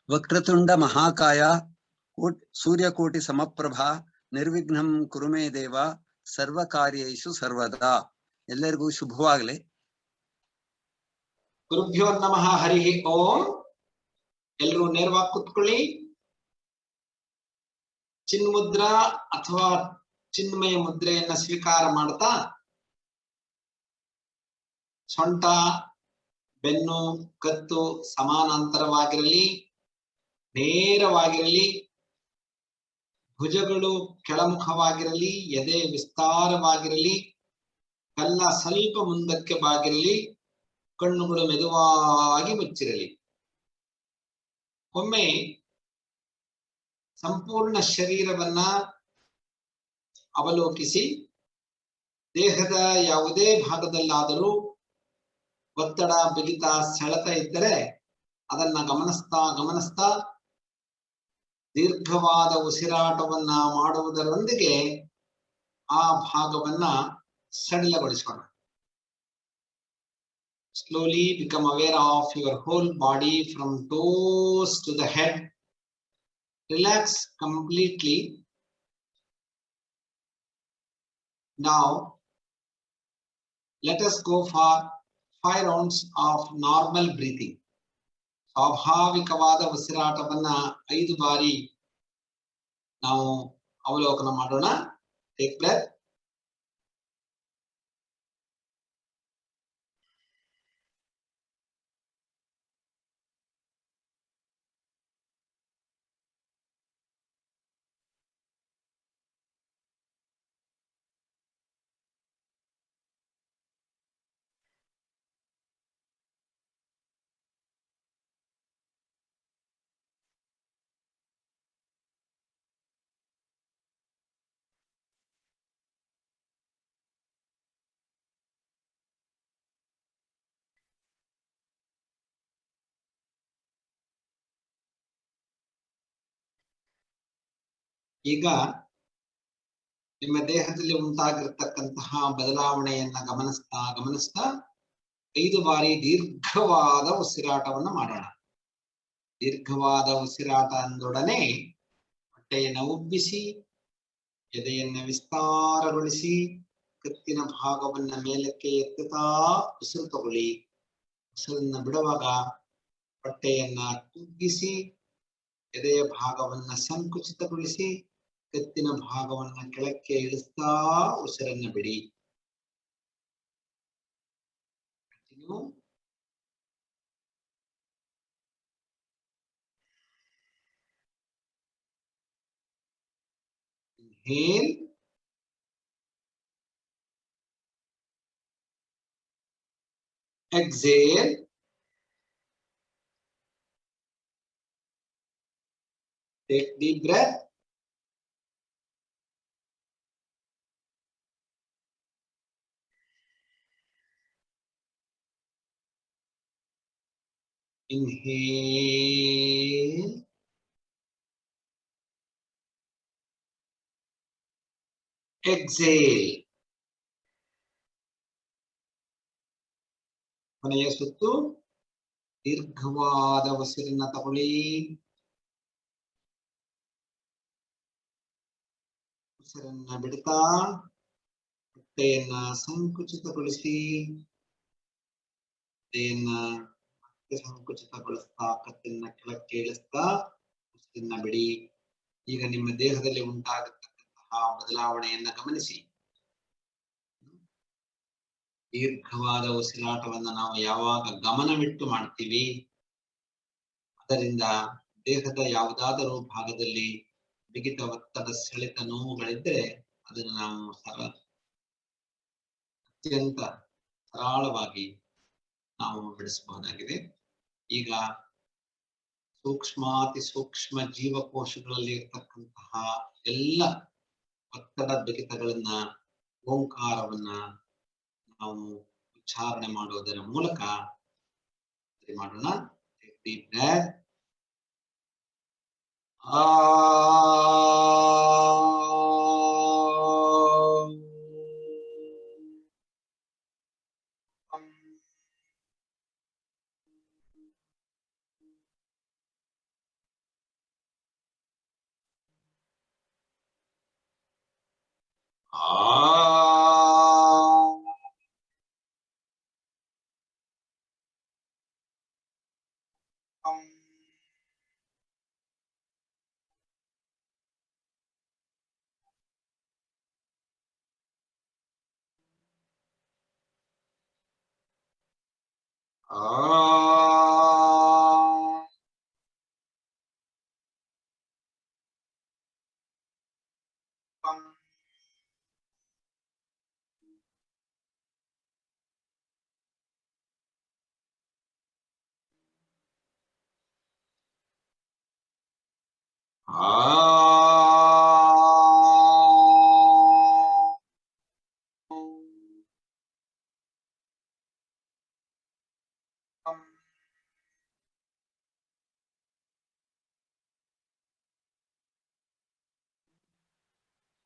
वक्रतुंड महाकाय सूर्यकोटि समप्रभा निर्विघ्नं कुरु मे देव सर्वकार्येषु सर्वदा। ಎಲ್ಲರಿಗೂ ಶುಭವಾಗಲಿ। ಗುರುಭ್ಯೋ ನಮಃ ಹರಿ ಓಂ। ಎಲ್ಲರೂ ನೇರವಾಗಿ ಕೂತ್ಕೊಳ್ಳಿ। ಚಿನ್ಮುದ್ರಾ ಅಥವಾ ಚಿನ್ಮಯ ಮುದ್ರೆಯನ್ನ ಸ್ವೀಕಾರ ಮಾಡ್ತಾ ಸೊಂಟ ಬೆನ್ನು ಕತ್ತು ಸಮಾನಾಂತರವಾಗಿರಲಿ, ನೇರವಾಗಿರಲಿ, ಭುಜಗಳು ಕೆಳಮುಖವಾಗಿರಲಿ, ಎದೆ ವಿಸ್ತಾರವಾಗಿರಲಿ, ಕಲ್ಲ ಸ್ವಲ್ಪ ಮುಂದಕ್ಕೆ ಬಾಗಿರಲಿ, ಕಣ್ಣುಗಳು ಮೆದುವಾಗಿ ಮುಚ್ಚಿರಲಿ। ಒಮ್ಮೆ ಸಂಪೂರ್ಣ ಶರೀರವನ್ನ ಅವಲೋಕಿಸಿ ದೇಹದ ಯಾವುದೇ ಭಾಗದಲ್ಲಾದರೂ ಒತ್ತಡ, ಬಿಗಿತ, ಸೆಳೆತ ಇದ್ದರೆ ಅದನ್ನ ಗಮನಿಸ್ತಾ ದೀರ್ಘವಾದ ಉಸಿರಾಟವನ್ನ ಮಾಡುವುದರೊಂದಿಗೆ ಆ ಭಾಗವನ್ನ ಸಡಿಲಗೊಳಿಸೋಣ। Slowly become aware of your whole body from toes to the head. Relax completely. Now, let us go for 5 rounds of normal breathing. ಸ್ವಾಭಾವಿಕವಾದ ಉಸಿರಾಟವನ್ನ 5 ಬಾರಿ ನಾವು ಅವಲೋಕನ ಮಾಡೋಣ। Take breath. ಈಗ ನಿಮ್ಮ ದೇಹದಲ್ಲಿ ಉಂಟಾಗಿರತಕ್ಕಂತಹ ಬದಲಾವಣೆಯನ್ನ ಗಮನಿಸ್ತಾ 5 ಬಾರಿ ದೀರ್ಘವಾದ ಉಸಿರಾಟವನ್ನ ಮಾಡೋಣ। ದೀರ್ಘವಾದ ಉಸಿರಾಟ ಅಂದೊಡನೆ ಹೊಟ್ಟೆಯನ್ನು ಉಬ್ಬಿಸಿ, ಎದೆಯನ್ನ ವಿಸ್ತಾರಗೊಳಿಸಿ, ಕತ್ತಿನ ಭಾಗವನ್ನ ಮೇಲಕ್ಕೆ ಎತ್ತುತ್ತಾ ಉಸಿರು ತಗೊಳ್ಳಿ। ಉಸಿರನ್ನ ಬಿಡುವಾಗ ಹೊಟ್ಟೆಯನ್ನ ಕುಗ್ಗಿಸಿ, ಎದೆಯ ಭಾಗವನ್ನ ಸಂಕುಚಿತಗೊಳಿಸಿ, ಕತ್ತಿನ ಭಾಗವನ್ನ ಕೆಳಕ್ಕೆ ಇಳಿಸ್ತಾ ಉಸಿರನ್ನ ಬಿಡಿ। Inhale. Exhale. Take deep breath. Inhale. Exhale. ಕೊನೆಯ ಸುತ್ತು ದೀರ್ಘವಾದ ಉಸಿರನ್ನ ತಗೊಳ್ಳಿ। ಉಸಿರನ್ನ ಬಿಡ್ತಾ ಹೊಟ್ಟೆಯನ್ನ ಸಂಕುಚಿತಗೊಳಿಸಿ, ಹೊಟ್ಟೆಯನ್ನ ಮತ್ತೆ ಸಂಕುಚಿತಗೊಳಿಸ್ತಾ, ಕತ್ತನ್ನ ಕೆಳಕ್ಕೆ ಇಳಿಸ್ತಾ ಉಸಿರನ್ನ ಬಿಡಿ। ಈಗ ನಿಮ್ಮ ದೇಹದಲ್ಲಿ ಉಂಟಾಗತಕ್ಕಂತಹ ಬದಲಾವಣೆಯನ್ನ ಗಮನಿಸಿ। ದೀರ್ಘವಾದ ಉಸಿರಾಟವನ್ನ ನಾವು ಯಾವಾಗ ಗಮನವಿಟ್ಟು ಮಾಡ್ತೀವಿ, ಅದರಿಂದ ದೇಹದ ಯಾವುದಾದರೂ ಭಾಗದಲ್ಲಿ ಬಿಗಿತ, ಒತ್ತಡ, ಸೆಳೆತ, ನೋವುಗಳಿದ್ದರೆ ಅದನ್ನು ನಾವು ಅತ್ಯಂತ ಸರಳವಾಗಿ ನಾವು ಬಿಡಿಸಬಹುದಾಗಿದೆ। ಈಗ ಸೂಕ್ಷ್ಮಾತಿ ಸೂಕ್ಷ್ಮ ಜೀವಕೋಶಗಳಲ್ಲಿ ಇರ್ತಕ್ಕಂತಹ ಎಲ್ಲ ಒತ್ತಡ, ಬಿಗಿತಗಳನ್ನ, ಓಂಕಾರವನ್ನ ನಾವು ಉಚ್ಚಾರಣೆ ಮಾಡುವುದರ ಮೂಲಕ ಮಾಡೋಣ। Deep breath.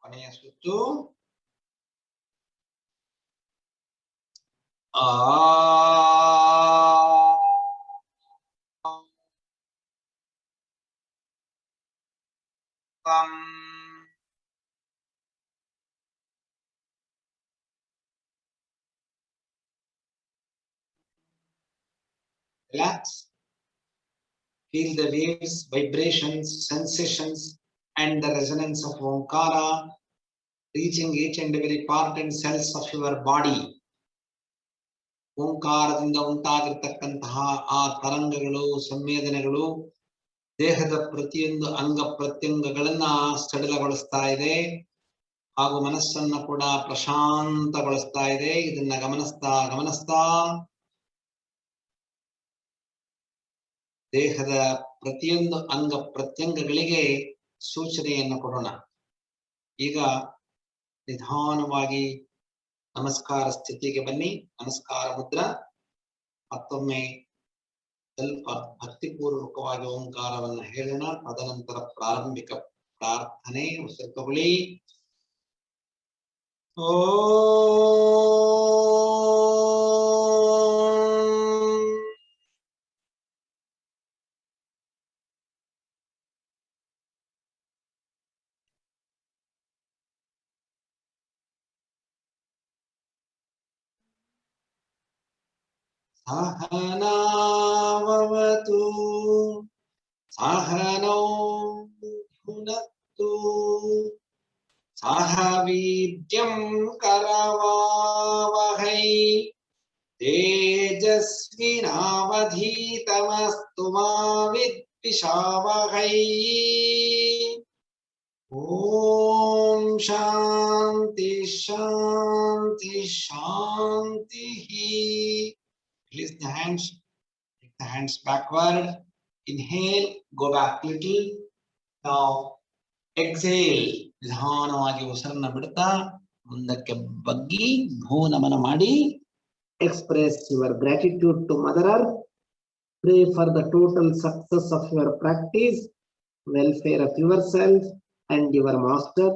ಕೊನೆಯ ಸುತ್ತು. Relax. Feel the waves, vibrations, sensations, and the resonance of Omkara reaching each and every part and cells of your body. ಓಂಕಾರದಿಂದ ಉಂಟಾಗಿರ್ತಕ್ಕಂತಹ ಆ ತರಂಗಗಳು, ಸಂವೇದನೆಗಳು ದೇಹದ ಪ್ರತಿಯೊಂದು ಅಂಗ ಪ್ರತ್ಯಂಗಗಳನ್ನ ಸಡಿಲಗೊಳಿಸ್ತಾ ಇದೆ ಹಾಗೂ ಮನಸ್ಸನ್ನ ಕೂಡ ಪ್ರಶಾಂತಗೊಳಿಸ್ತಾ ಇದೆ. ಇದನ್ನ ಗಮನಿಸ್ತಾ ದೇಹದ ಪ್ರತಿಯೊಂದು ಅಂಗ ಪ್ರತ್ಯಂಗಗಳಿಗೆ ಸೂಚನೆಯನ್ನು ಕೊಡೋಣ. ಈಗ ನಿಧಾನವಾಗಿ ನಮಸ್ಕಾರ ಸ್ಥಿತಿಗೆ ಬನ್ನಿ. ನಮಸ್ಕಾರ ಮುದ್ರಾ. ಮತ್ತೊಮ್ಮೆ ಸ್ವಲ್ಪ ಭಕ್ತಿಪೂರ್ವಕವಾಗಿ ಓಂಕಾರವನ್ನು ಹೇಳೋಣ. ತದನಂತರ ಪ್ರಾರಂಭಿಕ ಪ್ರಾರ್ಥನೆ. ಉಸಿರು ತಗೊಳ್ಳಿ. सहनावतु सहनौ भुनक्तु सह वीर्यं करवावहै तेजस्विनावधीतमस्तु मा विद्विषावहै। ओम शांति शांति शांति। Release the hands. Take the hands backward. Inhale. Go back little. Now exhale. ನಿಧಾನವಾಗಿ ಉಸಿರನ್ನ ಬಿಡ್ತಾ ಮುಂದಕ್ಕೆ ಬಗ್ಗಿ ಭೂ ನಮನ ಮಾಡಿ. Express your gratitude to Mother Earth. Pray for the total success of your practice, welfare of yourself and your master.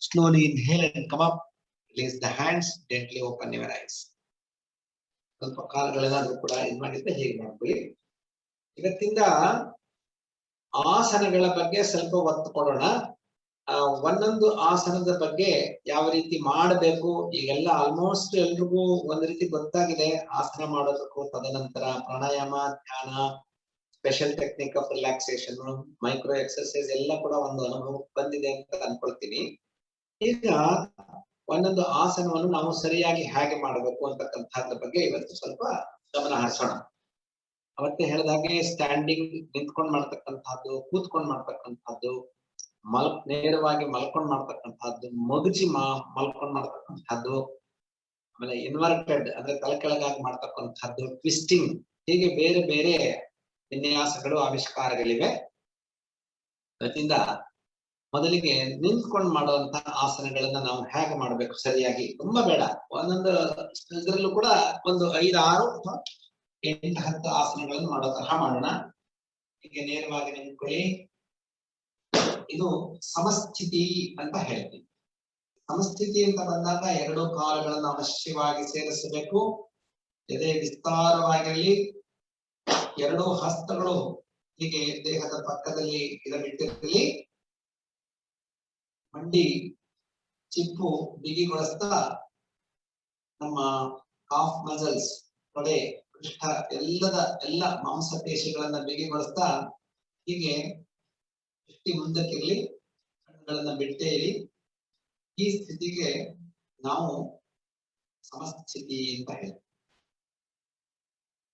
Slowly inhale and come up. Release the hands. Gently open your eyes. ಸ್ವಲ್ಪ ಕಾಲುಗಳೆಲ್ಲಾದ್ರೂ ಕೂಡ ಇದು ಮಾಡಿದ್ರೆ ಹೇಗೆ ಮಾಡ್ಕೊಳ್ಳಿ. ಇವತ್ತಿಂದ ಆಸನಗಳ ಬಗ್ಗೆ ಸ್ವಲ್ಪ ಒತ್ತು ಕೊಡೋಣ. ಒಂದೊಂದು ಆಸನದ ಬಗ್ಗೆ ಯಾವ ರೀತಿ ಮಾಡಬೇಕು ಈಗೆಲ್ಲ ಆಲ್ಮೋಸ್ಟ್ ಎಲ್ರಿಗೂ ಒಂದ್ ರೀತಿ ಗೊತ್ತಾಗಿದೆ. ಆಸನ ಮಾಡೋದಕ್ಕೂ ತದನಂತರ ಪ್ರಾಣಾಯಾಮ, ಧ್ಯಾನ, special technique of relaxation, micro exercise ಎಲ್ಲ ಕೂಡ ಒಂದು ಅನುಭವ ಬಂದಿದೆ ಅಂತ ಅನ್ಕೊಳ್ತೀನಿ. ಈಗ ಒಂದೊಂದು ಆಸನವನ್ನು ನಾವು ಸರಿಯಾಗಿ ಹೇಗೆ ಮಾಡಬೇಕು ಅಂತಕ್ಕಂಥದ್ರ ಬಗ್ಗೆ ಇವತ್ತು ಸ್ವಲ್ಪ ಗಮನ ಹರಿಸೋಣ. ಅವತ್ತೇ ಹೇಳಿದಾಗೆ ಸ್ಟ್ಯಾಂಡಿಂಗ್ ನಿಂತ್ಕೊಂಡ್ ಮಾಡ್ತಕ್ಕಂಥದ್ದು, ಕೂತ್ಕೊಂಡ್ ಮಾಡ್ತಕ್ಕಂಥದ್ದು, ನೇರವಾಗಿ ಮಲ್ಕೊಂಡ್ ಮಾಡ್ತಕ್ಕಂಥದ್ದು, ಮಗುಚಿ ಮಲ್ಕೊಂಡ್ ಮಾಡ್ತಕ್ಕಂಥದ್ದು, ಆಮೇಲೆ ಇನ್ವರ್ಟೆಡ್ ಅಂದ್ರೆ ತಲೆ ಕೆಳಗಾಗಿ ಮಾಡ್ತಕ್ಕಂಥದ್ದು, ಟ್ವಿಸ್ಟಿಂಗ್, ಹೀಗೆ ಬೇರೆ ಬೇರೆ ವಿನ್ಯಾಸಗಳು, ಆವಿಷ್ಕಾರಗಳಿವೆ. ಅದರಿಂದ ಮೊದಲಿಗೆ ನಿಂತ್ಕೊಂಡು ಮಾಡುವಂತಹ ಆಸನಗಳನ್ನ ನಾವು ಹೇಗೆ ಮಾಡ್ಬೇಕು ಸರಿಯಾಗಿ, ತುಂಬಾ ಬೇಡ, ಒಂದೊಂದು ಇದರಲ್ಲೂ ಕೂಡ ಒಂದು 5, 6 ಅಥವಾ 8, 10 ಆಸನಗಳನ್ನು ಮಾಡೋ ತರಹ ಮಾಡೋಣ. ಹೀಗೆ ನೇರವಾಗಿ ನಿಂತ್ಕೊಳ್ಳಿ. ಇದು ಸಮಸ್ಥಿತಿ ಅಂತ ಹೇಳ್ತೀವಿ. ಸಮಸ್ಥಿತಿ ಅಂತ ಬಂದಾಗ 2 ಕಾಲುಗಳನ್ನು ಅವಶ್ಯವಾಗಿ ಸೇರಿಸಬೇಕು. ಎದೆ ವಿಸ್ತಾರವಾಗಿರಲಿ. 2 ಹಸ್ತಗಳು ಹೀಗೆ ದೇಹದ ಪಕ್ಕದಲ್ಲಿ ಇರಬಿಟ್ಟಿರಲಿ. ಮಂಡಿ ಚಿಪ್ಪು ಬಿಗಿಗೊಳಿಸ್ತಾ ನಮ್ಮ ಕಾಫ್ ಮಸಲ್ಸ್ ತೊಡೆ ಪೃಷ್ಠ ಎಲ್ಲ ಮಾಂಸಪೇಶಿಗಳನ್ನ ಬಿಗಿಗೊಳಿಸ್ತಾ ಹೀಗೆ ದೃಷ್ಟಿ ಮುಂದಕ್ಕಿರಲಿ, ಕಣ್ಣುಗಳನ್ನ ಬಿಟ್ಟೇ ಇರಿ. ಈ ಸ್ಥಿತಿಗೆ ನಾವು ಸಮಸ್ಥಿತಿ ಅಂತ ಹೇಳ್ತೀವಿ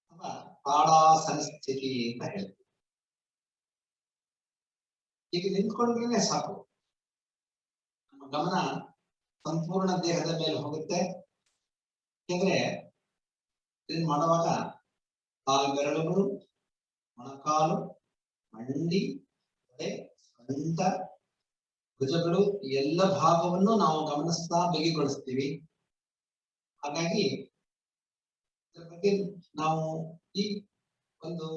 ಅಥವಾ ತಾಡಾಸನ ಸ್ಥಿತಿ ಅಂತ ಹೇಳ್ತೀವಿ. ಈಗ ನಿಂತ್ಕೊಂಡ್ರೆ ಸಾಕು, ನಮ್ಮ ಗಮನ ಸಂಪೂರ್ಣ ದೇಹದ ಮೇಲೆ ಹೋಗುತ್ತೆ. ಯಾಕಂದ್ರೆ ಇದನ್ನ ಮಾಡುವಾಗ ಕಾಲು ಬೆರಳುಗಳು, ಮೊಣಕಾಲು, ಮಂಡಿ, ತೊಡೆ, ಸೊಂಟ, ಭುಜಗಳು ಎಲ್ಲ ಭಾಗವನ್ನು ನಾವು ಗಮನಿಸ್ತಾ ಬಿಗಿಗೊಳಿಸ್ತೀವಿ. ಹಾಗಾಗಿ ಇದರ ಬಗ್ಗೆ ನಾವು ಈ ಒಂದು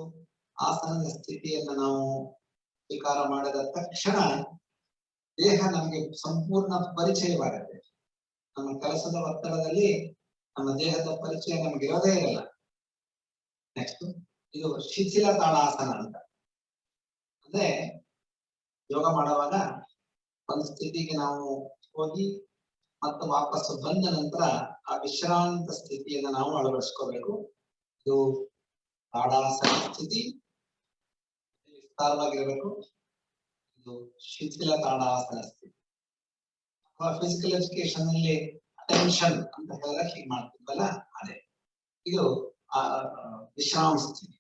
ಆಸನದ ಸ್ಥಿತಿಯನ್ನ ನಾವು ಸ್ವೀಕಾರ ಮಾಡಿದ ತಕ್ಷಣ ದೇಹ ನಮಗೆ ಸಂಪೂರ್ಣ ಪರಿಚಯವಾಗುತ್ತೆ. ನಮ್ಮ ಕೆಲಸದ ಒತ್ತಡದಲ್ಲಿ ನಮ್ಮ ದೇಹದ ಪರಿಚಯ ನಮ್ಗೆ ಇರೋದೇ ಇರಲ್ಲ. ನೆಕ್ಸ್ಟ್ ಇದು ಶಿಥಿಲ ತಾಡಾಸನ ಅಂತ. ಅಂದ್ರೆ ಯೋಗ ಮಾಡುವಾಗ ಒಂದು ಸ್ಥಿತಿಗೆ ನಾವು ಹೋಗಿ ಮತ್ತೆ ವಾಪಸ್ ಬಂದ ನಂತರ ಆ ವಿಶ್ರಾಂತ ಸ್ಥಿತಿಯನ್ನ ನಾವು ಅಳವಡಿಸ್ಕೋಬೇಕು. ಇದು ತಾಡಾಸನ ಸ್ಥಿತಿ, ವಿಸ್ತಾರವಾಗಿರ್ಬೇಕು. ಇದು ಶಿಥಿಲ ತಾಡಾಸನ ಸ್ಥಿತಿ. ಅಥವಾ ಫಿಸಿಕಲ್ ಎಜುಕೇಶನ್ ಅಲ್ಲಿ ಅಟೆನ್ಷನ್ ಅಂತ ಹೇಳಿದ್ರೆ ಹೀಗೆ ಮಾಡ್ತಿದ್ವಲ್ಲ, ಅದೇ ಇದು ವಿಶ್ರಾಮ ಸ್ಥಿತಿ.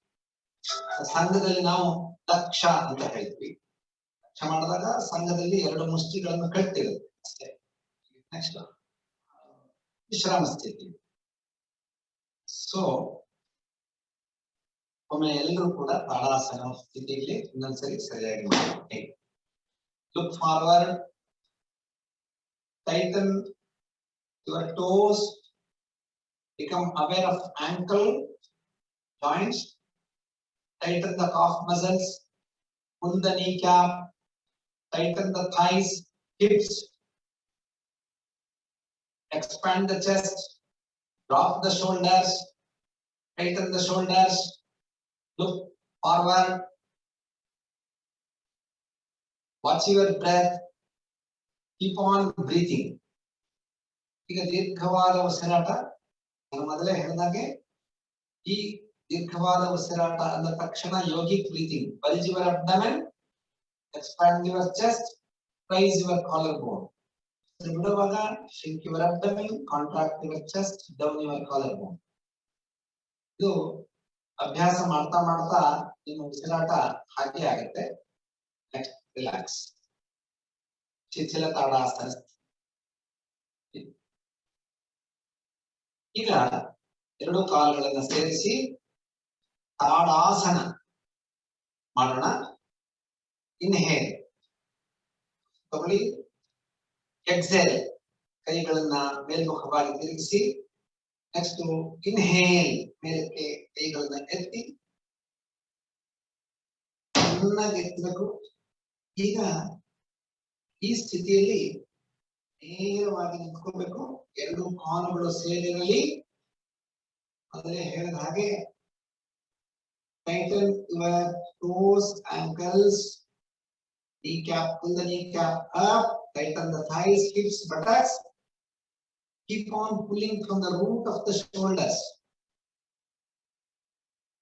ಸಂಘದಲ್ಲಿ ನಾವು ದಕ್ಷ ಅಂತ ಹೇಳ್ತೀವಿ. ದಕ್ಷ ಮಾಡಿದಾಗ ಸಂಘದಲ್ಲಿ 2 ಮುಷ್ಟಿಗಳನ್ನು ಕಟ್ಟಿರುತ್ತೆ ಅಷ್ಟೇ. ನೆಕ್ಸ್ಟ್ ವಿಶ್ರಾಮ ಸ್ಥಿತಿ. ಸೊ ಒಮ್ಮೆ ಎಲ್ಲರೂ ಕೂಡ ತಾಡಾಸನ ಸ್ಥಿತಿಯಲ್ಲಿ ಇನ್ನೊಂದ್ಸರಿ ಸರಿಯಾಗಿ ಮಾಡಿ. Look forward, tighten your toes, become aware of ankle joints, tighten the calf muscles, pull the kneecap, tighten the thighs, hips, expand the chest, drop the shoulders, tighten the shoulders, look forward, watch your breath, keep on breathing. ಈಗ ದೀರ್ಘವಾದ ಉಸಿರಾಟ, ನಾನು ಮೊದಲೇ ಹೇಳಿದಾಗೆ ಈ ದೀರ್ಘವಾದ ಉಸಿರಾಟ ಅಂದ ತಕ್ಷಣ yogic breathing. Bulge your abdomen, expand your chest, rise your collar bone. ಬಿಡುವಾಗ shrink your abdomen, contract your chest, down your collar bone. ಇದು ಅಭ್ಯಾಸ ಮಾಡ್ತಾ ಮಾಡ್ತಾ ನಿಮ್ಮ ಉಸಿರಾಟ ಹಾಗೆ ಆಗುತ್ತೆ. ನೆಕ್ಸ್ಟ್ ರಿಲ್ಯಾಕ್ಸ್, ಶಿಥಿಲ ತಾಡಾಸನ. ಈಗ 2 ಕಾಲುಗಳನ್ನ ಸೇರಿಸಿ ತಾಡಾಸನ ಮಾಡೋಣ. ಇನ್ಹೇಲ್ ತಗೊಳ್ಳಿ, ಎಕ್ಸೇಲ್ ಕೈಗಳನ್ನ ಮೇಲ್ಮುಖವಾಗಿ ತಿರುಗಿಸಿ. ನೆಕ್ಸ್ಟ್ ಇನ್ಹೇಲ್, ಮೇಲಕ್ಕೆ ಕೈಗಳನ್ನ ಎತ್ತಿ ಚೆನ್ನಾಗಿ ಎತ್ತಬೇಕು. ಈಗ ಈ ಸ್ಥಿತಿಯಲ್ಲಿ ನೇರವಾಗಿ ನಿಂತ್ಕೋಬೇಕು. 2 ಕಾಲುಗಳು ಸೇರಿರಲಿ. ಮೊದಲೇ ಹೇಳಿದ ಹಾಗೆ tighten your toes, ankles, kneecap, pull the kneecap up, tighten the thighs, hips, buttocks. Keep on pulling from the root of the shoulders.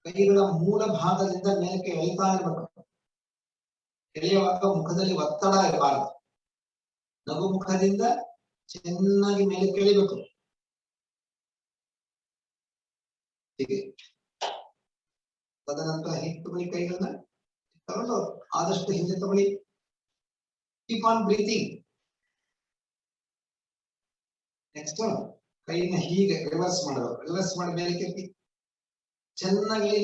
ಕೈಗಳ ಮೂಲ ಭಾಗದಿಂದ ಮೇಲಕ್ಕೆ ಎಳಿತಾ ಇರಬೇಕು. ಎಳೆಯುವಾಗ ಮುಖದಲ್ಲಿ ಒತ್ತಡ ಇರಬಾರದು. ನಗು ಮುಖದಿಂದ ಚೆನ್ನಾಗಿ ಮೇಲೆ ಕೆಳಿಬೇಕು. ಹೀಗೆ ತದನಂತರ ಹೀಗೆ ತಗೊಳ್ಳಿ, ಕೈಗಳನ್ನ ತಗೊಂಡು ಆದಷ್ಟು ಹಿಂದೆ ತಗೊಳ್ಳಿ. Keep on breathing. ನೆಕ್ಸ್ಟ್ ಕೈನ ಹೀಗೆ ರಿವರ್ಸ್ ಮಾಡಬೇಕು. ರಿವರ್ಸ್ ಮಾಡಿ ಮೇಲೆ ಕೆತ್ತಿ ಚೆನ್ನಾಗಿ.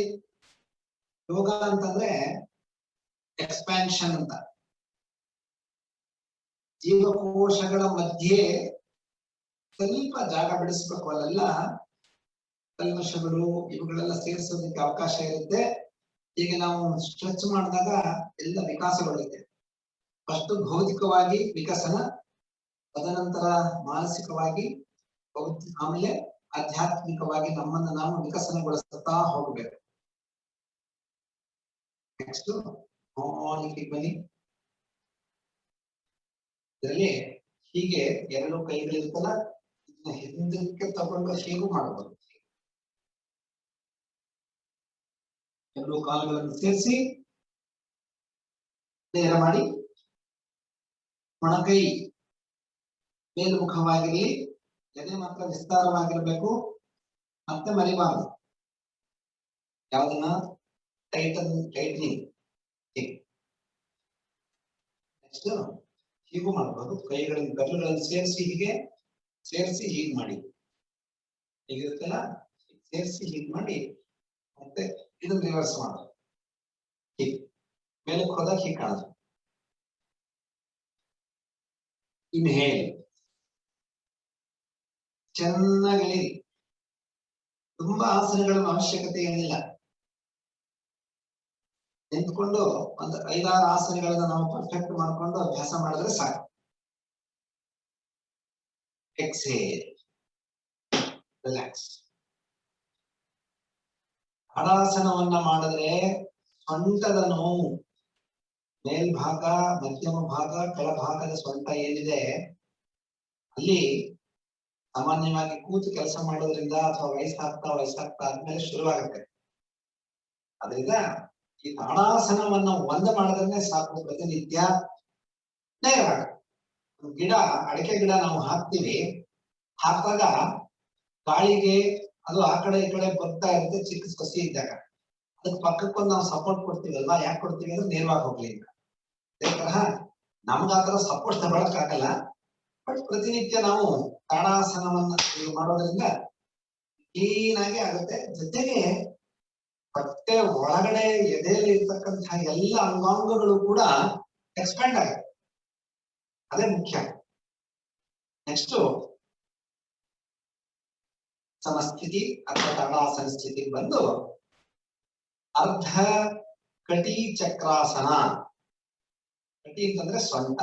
ಯೋಗ ಅಂತಂದ್ರೆ ಎಕ್ಸ್ಪ್ಯಾನ್ಷನ್ ಅಂತ. ಜೀವಕೋಶಗಳ ಮಧ್ಯೆ ಸ್ವಲ್ಪ ಜಾಗ ಬಿಡಿಸ್ಬೇಕು. ಅಲ್ಲೆಲ್ಲ ಕಲ್ಮಶಗಳು ಇವುಗಳೆಲ್ಲ ಸೇರಿಸೋದಕ್ಕೆ ಅವಕಾಶ ಇರುತ್ತೆ. ಈಗ ನಾವು ಸ್ಟ್ರೆಚ್ ಮಾಡಿದಾಗ ಎಲ್ಲ ವಿಕಾಸಗೊಳ್ಳುತ್ತೆ. ಫಸ್ಟ್ ಭೌತಿಕವಾಗಿ ವಿಕಸನ, ತದನಂತರ ಮಾನಸಿಕವಾಗಿ, ಆಮೇಲೆ ಆಧ್ಯಾತ್ಮಿಕವಾಗಿ ನಮ್ಮನ್ನು ನಾವು ವಿಕಸನಗೊಳಿಸುತ್ತಾ ಹೋಗಬೇಕು. ನೆಕ್ಸ್ಟ್ ಬನ್ನಿ. ಇದರಲ್ಲಿ ಹೀಗೆ ಎರಡು ಕೈಗಳಿರ್ತಲ್ಲ, ಇದನ್ನ ಹಿಂದಕ್ಕೆ ತಗೊಂಡು ಹೀಗೂ ಮಾಡಬಹುದು. ಎರಡು ಕಾಲುಗಳನ್ನು ಸೇರಿಸಿ ನೇರ ಮಾಡಿ, ಮೊಣಕೈ ಮೇಲ್ಮುಖವಾಗಿರಲಿ, ಎದೆ ಮಾತ್ರ ವಿಸ್ತಾರವಾಗಿರ್ಬೇಕು, ಮತ್ತೆ ಮರಿಬಾರದು. ಯಾವ್ದನ್ನ ಟೈಟ್ನಿಂಗ್. ನೆಕ್ಸ್ಟ್ ಹೀಗೂ ಮಾಡಬಹುದು, ಕೈಗಳಿಂದ ಬೆರಳುಗಳನ್ನು ಸೇರಿಸಿ ಹೀಗೆ ಸೇರಿಸಿ ಹೀಗೆ ಮಾಡಿ, ಹೀಗಿರುತ್ತಲ್ಲ ಸೇರಿಸಿ ಹೀಗೆ ಮಾಡಿ, ಮತ್ತೆ ಇದನ್ನ ರಿವರ್ಸ್ ಮಾಡೋದು. ಹೀಗೆ ಮೇಲಕ್ಕೆ ಹೋದಾಗ ಹೀಗೆ ಕಾಣೋದು. ಇನ್ಹೇಲ್ ಚೆನ್ನಾಗಿ, ತುಂಬಾ ಆಸನಗಳ ಅವಶ್ಯಕತೆ ಏನಿಲ್ಲ. ನಿಂತ್ಕೊಂಡು ಒಂದು 5-6 ಆಸನಗಳನ್ನ ನಾವು ಪರ್ಫೆಕ್ಟ್ ಮಾಡ್ಕೊಂಡು ಅಭ್ಯಾಸ ಮಾಡಿದ್ರೆ ಸಾಕು. Exhale, relax. ತಾಡಾಸನವನ್ನ ಮಾಡಿದ್ರೆ ಸೊಂಟದ ನೋವು, ಮೇಲ್ಭಾಗ, ಮಧ್ಯಮ ಭಾಗ, ಕೆಳಭಾಗದ ಸೊಂಟ ಏನಿದೆ ಅಲ್ಲಿ ಸಾಮಾನ್ಯವಾಗಿ ಕೂತು ಕೆಲಸ ಮಾಡೋದ್ರಿಂದ ಅಥವಾ ವಯಸ್ಸಾಗ್ತಾ ಆದ್ಮೇಲೆ ಶುರುವಾಗುತ್ತೆ. ಅದರಿಂದ ಈ ತಾಡಾಸನವನ್ನ ಒಂದ ಮಾಡಿದ್ರೆ ಸಾಕು, ಪ್ರತಿನಿತ್ಯ ನೇರವಾಗ. ಗಿಡ, ಅಡಿಕೆ ಗಿಡ ನಾವು ಹಾಕ್ತಿವಿ, ಹಾಕಿದಾಗ ಗಾಳಿಗೆ ಅದು ಆ ಕಡೆ ಈ ಕಡೆ ಬರ್ತಾ ಇರುತ್ತೆ, ಚಿಕ್ಕ ಸಸಿ ಇದ್ದಾಗ ಅದಕ್ಕೆ ಪಕ್ಕಕ್ಕೊಂದು ನಾವು ಸಪೋರ್ಟ್ ಕೊಡ್ತೀವಲ್ವಾ. ಯಾಕೆ ಕೊಡ್ತೀವಿ ಅಂದ್ರೆ ನೇರವಾಗಿ ಹೋಗ್ಲಿ ಅಂತ. ಅದೇ ತರಹ ನಮ್ಗಾತರ ಸಪೋರ್ಟ್ ತಗೊಳಕ್ ಆಗಲ್ಲ, ಬಟ್ ಪ್ರತಿನಿತ್ಯ ನಾವು ತಾಡಾಸನವನ್ನ ಮಾಡೋದ್ರಿಂದ ಕ್ಲೀನ್ ಆಗಿ ಆಗುತ್ತೆ. ಜೊತೆಗೆ ಹೊಟ್ಟೆ ಒಳಗಡೆ ಎದೆಯಲ್ಲಿ ಇರ್ತಕ್ಕಂತಹ ಎಲ್ಲ ಅಂಗಾಂಗಗಳು ಕೂಡ ಎಕ್ಸ್ಪ್ಯಾಂಡ್ ಆಗುತ್ತೆ, ಅದೇ ಮುಖ್ಯ. ನೆಕ್ಸ್ಟ್ ಸಮಸ್ಥಿತಿ ಅಥವಾ ತಾಡಾಸನ ಸ್ಥಿತಿಗೆ ಬಂದು ಅರ್ಧ ಕಟಿ ಚಕ್ರಾಸನ. ಕಟಿ ಅಂತಂದ್ರೆ ಸೊಂಟ.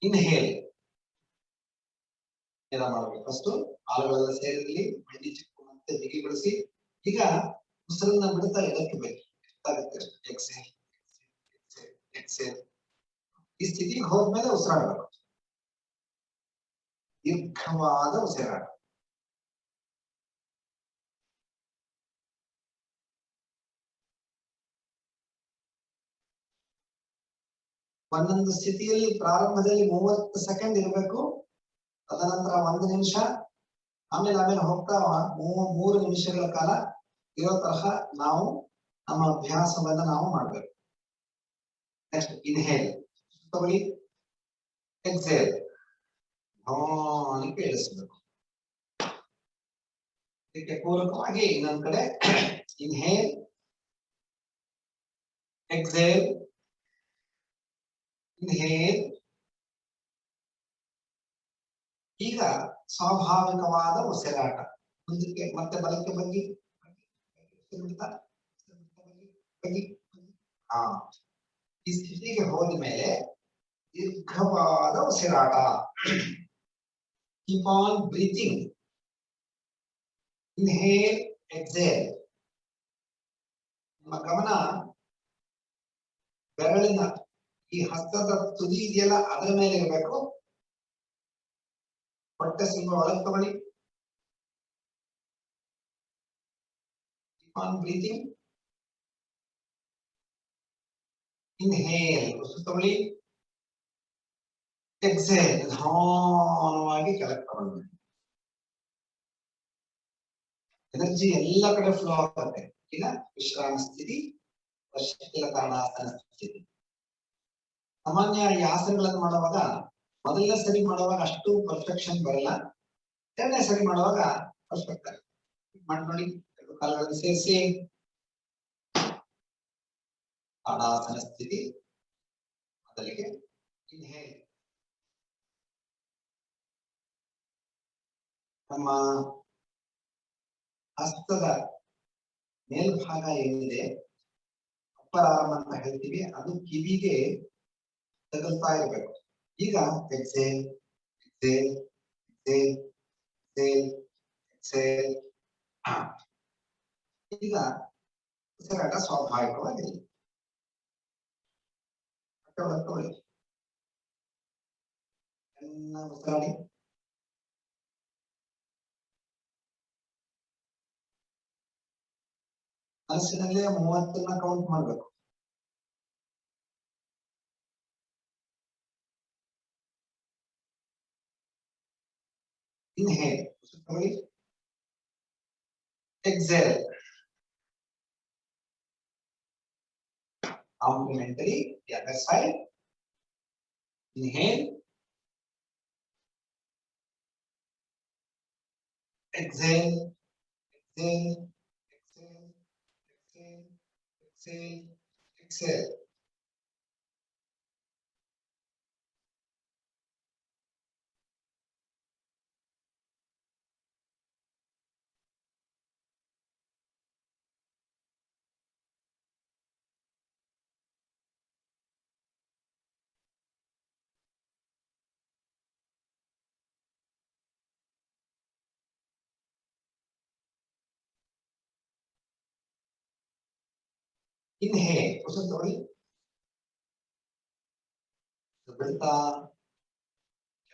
ಇನ್ಹೇಲ್ ಮಾಡಬೇಕು. ಫಸ್ಟ್ ಕಾಲುಗಳೆಲ್ಲ ಸೇರಿರಲಿ, ಮಂಡಿ ಚಿಕ್ಕು ಮತ್ತೆ ಬಿಗಿಗೊಳಿಸಿ. ಈಗ ಉಸಿರನ್ನ ಬಿಡ್ತಾ ಎಡಕ್ಕೆ ಬೇಕು, ಎಕ್ಸೇಲ್ ಎಕ್ಸೇಲ್. ಈ ಸ್ಥಿತಿಗೆ ಹೋದ್ಮೇಲೆ ಉಸಿರಾಡಬೇಕು, ದೀರ್ಘವಾದ ಉಸಿರಾಟ. ಒಂದೊಂದು ಸ್ಥಿತಿಯಲ್ಲಿ ಪ್ರಾರಂಭದಲ್ಲಿ 30 ಸೆಕೆಂಡ್ ಇರಬೇಕು, ತದನಂತರ 1 ನಿಮಿಷ, ಆಮೇಲೆ ಹೋಗ್ತಾ 3 ನಿಮಿಷಗಳ ಕಾಲ ಇರೋ ತರಹ ನಾವು ನಮ್ಮ ಅಭ್ಯಾಸವನ್ನ ನಾವು ಮಾಡ್ಬೇಕು. ನೆಕ್ಸ್ಟ್ ಇನ್ಹೇಲ್ ತಗೊಳ್ಳಿ, ಎಕ್ಸೇಲ್ ಇಳಿಸ್ಬೇಕು. ಇದಕ್ಕೆ ಪೂರಕವಾಗಿ ಇನ್ನೊಂದ್ ಕಡೆ ಇನ್ಹೇಲ್, ಎಕ್ಸೇಲ್, ಇನ್ಹೇಲ್. ಈಗ ಸ್ವಾಭಾವಿಕವಾದ ಉಸಿರಾಟ. ಮುಂದಕ್ಕೆ ಮತ್ತೆ ಬಲಕ್ಕೆ ಬಗ್ಗಿ, ಈ ಸ್ಥಿತಿಗೆ ಹೋದ ಮೇಲೆ ದೀರ್ಘವಾದ ಉಸಿರಾಟ. Keep on breathing. Inhale, exhale. ನಿಮ್ಮ ಗಮನ ಬೆರಳಿನ ಈ ಹಸ್ತದ ತುದಿ ಇದೆಯಲ್ಲ ಅದರ ಮೇಲೆ ಇರಬೇಕು. ಹೊಟ್ಟೆ ಸ್ವಲ್ಪ ಒಳಗೆ ತಗೊಳ್ಳಿ. Keep on breathing. ಇನ್ಹೇಲ್, ಉಸಿರು ತಗೊಳ್ಳಿ. ಎಕ್ಸೇಲ್, ನಿಧಾನವಾಗಿ ಕೆಳಗೆ ತಗೊಳ್ಳಿ. ಎನರ್ಜಿ ಎಲ್ಲ ಕಡೆ ಫ್ಲೋ ಆಗುತ್ತೆ. ಈಗ ವಿಶ್ರಾಮ ಸ್ಥಿತಿ, ವರ್ಷಿಲ ತಾಡಾಸನ ಸ್ಥಿತಿ. ಸಾಮಾನ್ಯ ಈ ಆಸನಗಳನ್ನು ಮಾಡುವಾಗ ಮೊದಲನೇ ಸರಿ ಮಾಡುವಾಗ ಅಷ್ಟು ಪರ್ಫೆಕ್ಷನ್ ಬರಲ್ಲ, ಎರಡನೇ ಸರಿ ಮಾಡುವಾಗ ಪರ್ಫೆಕ್ಟ್ ಆಗುತ್ತೆ. ಮಾಡಿ ನೋಡಿ, ಎರಡು ಕಾಲುಗಳನ್ನು ಸೇರಿಸಿ ತಾಡಾಸನ ಸ್ಥಿತಿ. ಮೊದಲಿಗೆ ಇನ್ಹೇಲ್. ನಮ್ಮ ಹಸ್ತದ ಮೇಲ್ಭಾಗ ಏನಿದೆ, ಅಪ್ಪರ್ ಆರ್ಮ್ ಅಂತ ಹೇಳ್ತೀವಿ, ಅದು ಕಿವಿಗೆ ತಗಲ್ತಾ ಇರಬೇಕು. ಈಗ exhale, exhale, exhale, exhale, exhale. ಈಗ ಉಸಿರಾಟ ಸ್ವಾಭಾವಿಕವಾಗಿದೆ. ಉಸಿರಾಡಿ. ಮನಸ್ಸಿನಲ್ಲೇ 30 ಕೌಂಟ್ ಮಾಡ್ಬೇಕು. Inhale. Exhale. Complementary, the other side. Inhale. Exhale. Exhale. Exhale. Exhale. Exhale. Exhale. Inhale. ಉಸಿರು ತಗೊಳ್ಳಿ. ಬಿಡ್ತಾ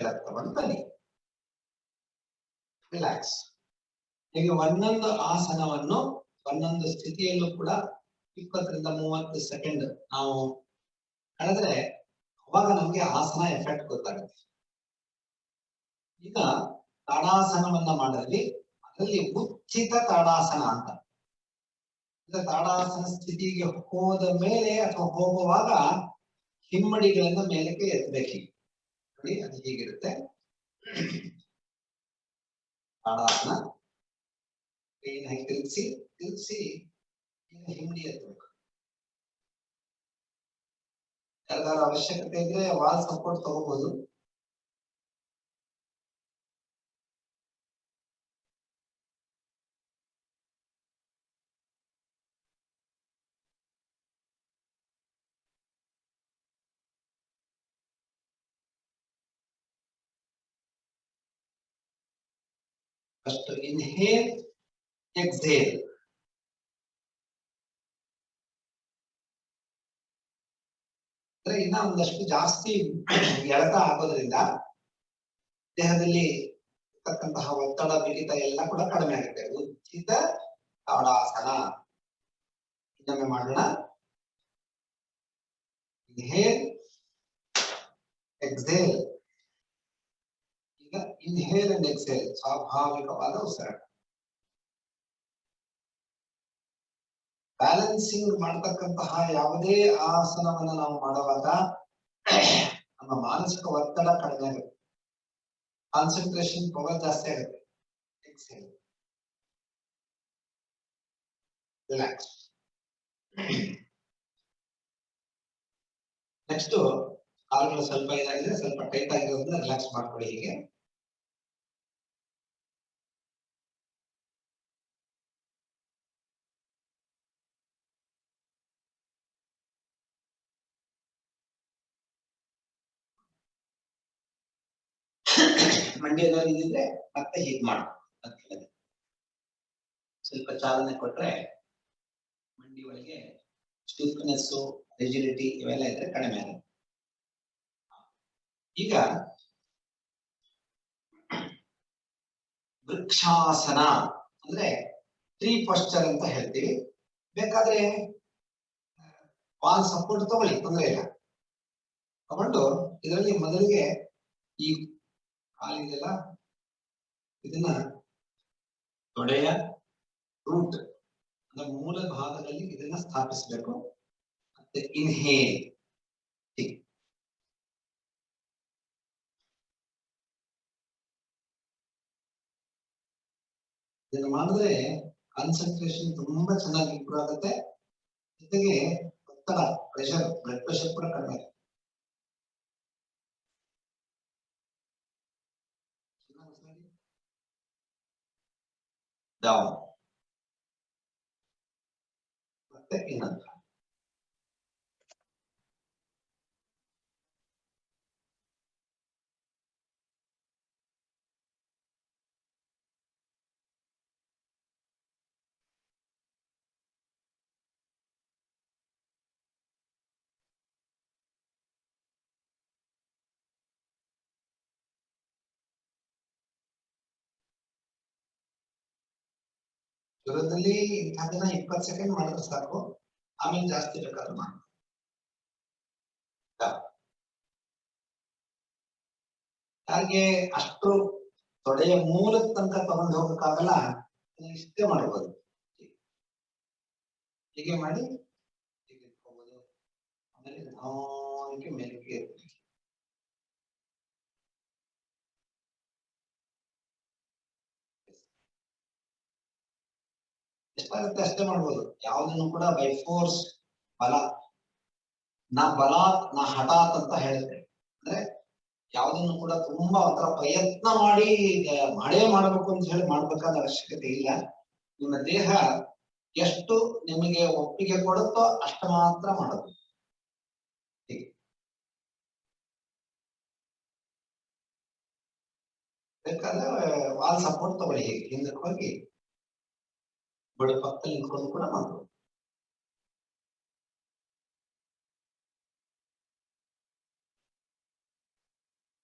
ಕೆಳಗೆ ತಗೊಂಡು ಬನ್ನಿ. ರಿಲ್ಯಾಕ್ಸ್. ಹೀಗೆ ಒಂದೊಂದು ಆಸನವನ್ನು ಒಂದೊಂದು ಸ್ಥಿತಿಯಲ್ಲೂ ಕೂಡ 20 ರಿಂದ 30 ಸೆಕೆಂಡ್ ನಾವು ಕಳೆದ್ರೆ ಅವಾಗ ನಮ್ಗೆ ಆಸನ ಎಫೆಕ್ಟ್ ಗೊತ್ತಾಗುತ್ತೆ. ಈಗ ತಾಡಾಸನವನ್ನ ಮಾಡಲಿ, ಅದರಲ್ಲಿ ಉಚಿತ ತಾಡಾಸನ ಅಂತ. ತಾಡಾಸನ ಸ್ಥಿತಿಗೆ ಹೋದ ಮೇಲೆ ಅಥವಾ ಹೋಗುವಾಗ ಹಿಮ್ಮಡಿಗಳನ್ನ ಮೇಲಕ್ಕೆ ಎತ್ತಬೇಕು. ನೋಡಿ, ಅದು ಹೀಗಿರುತ್ತೆ. ತಾಡಾಸನ ಕೈಯನ್ನು ತಿರುಗಿಸಿ ತಿರುಗಿಸಿ ಹಿಮ್ಮಡಿ ಎತ್ತಬೇಕು. ಯಾರಿಗಾರ ಅವಶ್ಯಕತೆ ಇದ್ರೆ ವಾಲ್ ಸಪೋರ್ಟ್ ತಗೋಬಹುದು. First inhale, exhale. ಇನ್ನ ಒಂದಷ್ಟು ಜಾಸ್ತಿ ಎಳೆತ ಆಗೋದ್ರಿಂದ ದೇಹದಲ್ಲಿ ಇರ್ತಕ್ಕಂತಹ ಒತ್ತಡ, ಬಿಗಿತ ಎಲ್ಲ ಕೂಡ ಕಡಿಮೆ ಆಗುತ್ತೆ. ಉಚಿತ ತಾಡಾಸನ ಇನ್ನೊಮ್ಮೆ ಮಾಡೋಣ. Inhale, exhale. ಈಗ ಇನ್ಹೇಲ್ ಅಂಡ್ ಎಕ್ಸೇಲ್ ಸ್ವಾಭಾವಿಕವಾದ ಉಸಿರಾಟ. ಬ್ಯಾಲೆನ್ಸಿಂಗ್ ಮಾಡತಕ್ಕಂತಹ ಯಾವುದೇ ಆಸನವನ್ನು ನಾವು ಮಾಡುವಾಗ ನಮ್ಮ ಮಾನಸಿಕ ಒತ್ತಡ ಕಡಿಮೆ ಆಗುತ್ತೆ, ಕಾನ್ಸಂಟ್ರೇಷನ್ ಪವರ್ ಜಾಸ್ತಿ ಆಗುತ್ತೆ. Exhale, relax. ನೆಕ್ಸ್ಟ್ ಕಾಲುಗಳು ಸ್ವಲ್ಪ ಇದಾಗಿದೆ, ಸ್ವಲ್ಪ ಟೈಟ್ ಆಗಿರೋದ್ರಿಂದ ರಿಲ್ಯಾಕ್ಸ್ ಮಾಡ್ಕೊಳ್ಳಿ. ಹೀಗೆ ಮಂಡ್ಯದಲ್ಲಿ ಇದ್ರೆ ಮತ್ತೆ ಹೀಗೆ ಮಾಡ್ಬೇಕು. ಸ್ವಲ್ಪ ಚಾಲನೆ ಕೊಟ್ರೆ ಮಂಡಿ ಒಳಗೆ ಸ್ಟಿಫ್ನೆಸ್, ರಿಜಿಡಿಟಿ ಇವೆಲ್ಲ ಇದ್ರೆ ಕಡಿಮೆ ಆಗುತ್ತೆ. ಈಗ ವೃಕ್ಷಾಸನ ಅಂದ್ರೆ ಟ್ರೀ ಪೋಸ್ಚರ್ ಅಂತ ಹೇಳ್ತೀವಿ. ಬೇಕಾದ್ರೆ ವಾಲ್ ಸಪೋರ್ಟ್ ತಗೊಳ್ಳಿ, ತೊಂದರೆ ಇಲ್ಲ. ತಗೊಂಡು ಇದರಲ್ಲಿ ಮೊದಲಿಗೆ ಈ ಕಾಲಿದೆಲ್ಲ ಇದನ್ನ ತೊಡೆಯ ರೂಟ್ ಅಂದ್ರೆ ಮೂಲ ಭಾಗದಲ್ಲಿ ಇದನ್ನ ಸ್ಥಾಪಿಸಬೇಕು. ಮತ್ತೆ ಇನ್ಹೇಲ್, ಇದನ್ನ ಮಾಡಿದ್ರೆ ಕಾನ್ಸಂಟ್ರೇಷನ್ ತುಂಬಾ ಚೆನ್ನಾಗಿ ಇಂಪ್ರೂವ್ ಆಗುತ್ತೆ. ಜೊತೆಗೆ ಒತ್ತಡ, ಪ್ರೆಷರ್, ಬ್ಲಡ್ ಪ್ರೆಷರ್ ಕೂಡ ಕಡಿಮೆ ಆಗುತ್ತೆ. ಡೌನ್ ಮತ್ತೆ ಇನ್ನೊಂದು ಶುರುದಲ್ಲಿ ಇಂಥದನ್ನ 20 ಸೆಕೆಂಡ್ ಮಾಡಿದ್ರೆ ಸಾಕು, ಆಮೇಲೆ ಜಾಸ್ತಿ ಬೇಕಾದ್ರೂ ಮಾಡಿ. ಯಾರಿಗೆ ಅಷ್ಟು ತೊಡೆಯ ಮೂಲದ ತನಕ ತಗೊಂಡು ಹೋಗಕ್ಕಾಗಲ್ಲ, ಇಷ್ಟೇ ಮಾಡ್ಬೋದು. ಹೀಗೆ ಮಾಡಿ ಹೀಗೆ ಇಟ್ಕೋಬಹುದು. ಆಮೇಲೆ ನಿಧಾನಕ್ಕೆ ಮೇಲಕ್ಕೆ ಎತ್ತಿ. ಎಷ್ಟಾಗುತ್ತೆ ಅಷ್ಟೇ ಮಾಡ್ಬೋದು. ಯಾವ್ದನ್ನು ಕೂಡ ಬೈ ಫೋರ್ಸ್ ಬಲ ನಾ ಬಲಾತ್ ನಾ ಹಠಾತ್ ಅಂತ ಹೇಳ್ತೇವೆ. ಅಂದ್ರೆ ಯಾವ್ದನ್ನು ಕೂಡ ತುಂಬಾ ಒಂಥರ ಪ್ರಯತ್ನ ಮಾಡಿ ಮಾಡೇ ಮಾಡ್ಬೇಕು ಅಂತ ಹೇಳಿ ಮಾಡ್ಬೇಕಾದ ಅವಶ್ಯಕತೆ ಇಲ್ಲ. ನಿಮ್ಮ ದೇಹ ಎಷ್ಟು ನಿಮಗೆ ಒಪ್ಪಿಗೆ ಕೊಡುತ್ತೋ ಅಷ್ಟ ಮಾತ್ರ ಮಾಡೋದು. ಬೇಕಾದ್ರೆ ವಾಲ್ ಸಪೋರ್ಟ್ ತಗೊಳ್ಳಿ, ಹೀಗೆ ಹಿಂದಕ್ಕೆ ಹೋಗಿ ಬಡ ಪಕ್ಕದಲ್ಲಿ ನಿಂತ್ಕೊಂಡು ಕೂಡ ಮಾಡ್ಬೋದು.